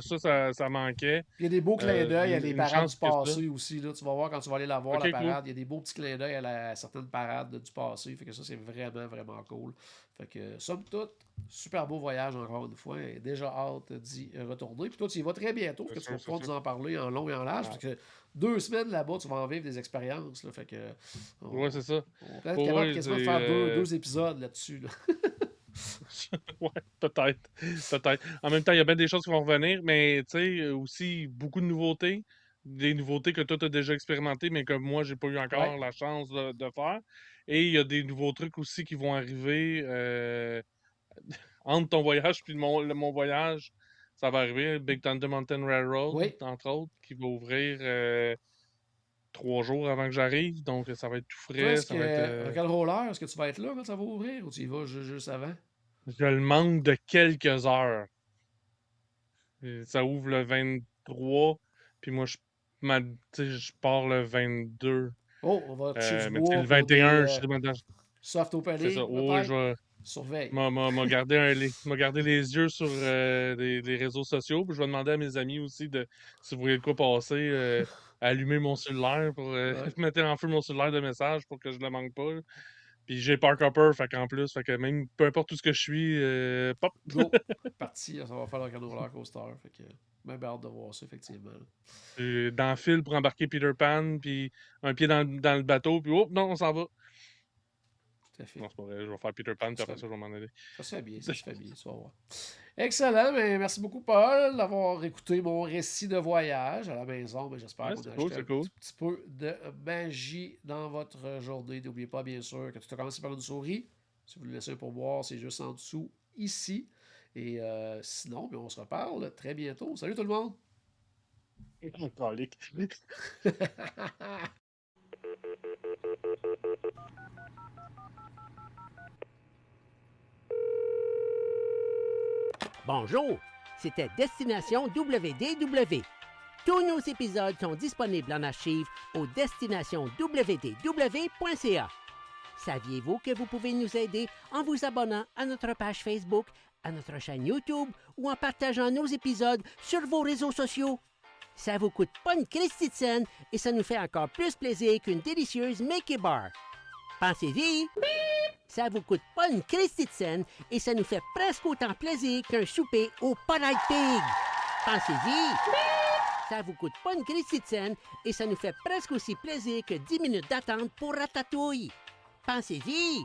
Ça manquait. Puis il y a des beaux clins d'œil à Une, les une parades chance du que ça. passé aussi. Là. Tu vas voir quand tu vas aller la voir, la Ok, cool. parade. Il y a des beaux petits clins d'œil à certaines parades du passé. Fait que ça, c'est vraiment, vraiment cool. Fait que, somme toute, super beau voyage encore une fois. Et déjà hâte d'y retourner. Puis toi, tu y vas très bientôt. C'est Que tu vas sûr, c'est pouvoir sûr. nous en parler en long et en large. Ah, Parce que 2 semaines là-bas, tu vas en vivre des expériences. Là. Fait que, ouais, on, c'est ça. on peut être Oh, capable ouais, quasiment de faire deux, c'est. deux épisodes là-dessus. Là. Ouais, peut-être. Peut-être. En même temps, il y a bien des choses qui vont revenir, mais tu sais, aussi beaucoup de nouveautés. Des nouveautés que toi, tu as déjà expérimentées, mais que moi, j'ai pas eu Ouais. encore la chance de faire. Et il y a des nouveaux trucs aussi qui vont arriver entre ton voyage puis mon voyage. Ça va arriver. Big Thunder Mountain Railroad, Oui. entre autres, qui va ouvrir 3 jours avant que j'arrive. Donc, ça va être tout Toi, frais. est-ce Ça va être. que Rock'n'Roller, Roller, est-ce que tu vas être là quand ça va ouvrir ou tu y vas juste avant? Je le manque de quelques heures. Ça ouvre le 23, puis moi, tu sais, je pars le 22. Oh, on va toucher du Mais tu sais, bois le pour des 21, je sais pas, soft c'est ça. opening, Oh, peut-être. Surveille. m'a gardé les yeux sur les réseaux sociaux, puis je vais demander à mes amis aussi de, si vous voyez de quoi passer, à allumer mon cellulaire pour Ouais. mettre en feu mon cellulaire de messages pour que je le manque pas, là. Puis j'ai Park Hopper, fait qu'en plus, fait que même peu importe où ce que je suis, pop! Go. Parti, ça va faire le Roller Coaster. Fait que même hâte de voir ça, effectivement. Là. Dans le fil pour embarquer Peter Pan, puis un pied dans le bateau, puis oh, non, on s'en va. Tout à fait. Non, c'est pas vrai. Je vais faire Peter Pan, puis après ça, je vais m'en aller. Ça se fait bien, ça se fait bien, tu vas voir. Excellent, mais merci beaucoup, Paul, d'avoir écouté mon récit de voyage à la maison. Mais j'espère Ouais, qu'on a c'est cool, ajouté c'est un cool. petit peu de magie dans votre journée. N'oubliez pas, bien sûr, que tout a commencé par une souris. Si vous le laissez un pourboire, c'est juste en dessous, ici. Et sinon, on se reparle très bientôt. Salut tout le monde! Calique. Bonjour, c'était Destination WDW. Tous nos épisodes sont disponibles en archive au destinationwdw.ca. Saviez-vous que vous pouvez nous aider en vous abonnant à notre page Facebook, à notre chaîne YouTube ou en partageant nos épisodes sur vos réseaux sociaux? Ça vous coûte pas une Christie de scène et ça nous fait encore plus plaisir qu'une délicieuse Mickey Bar. Pensez-y! Ça vous coûte pas une Christie de scène et ça nous fait presque autant plaisir qu'un souper au Polite Pig. Pensez-y! Ça vous coûte pas une Christie de scène et ça nous fait presque aussi plaisir que 10 minutes d'attente pour Ratatouille. Pensez-y!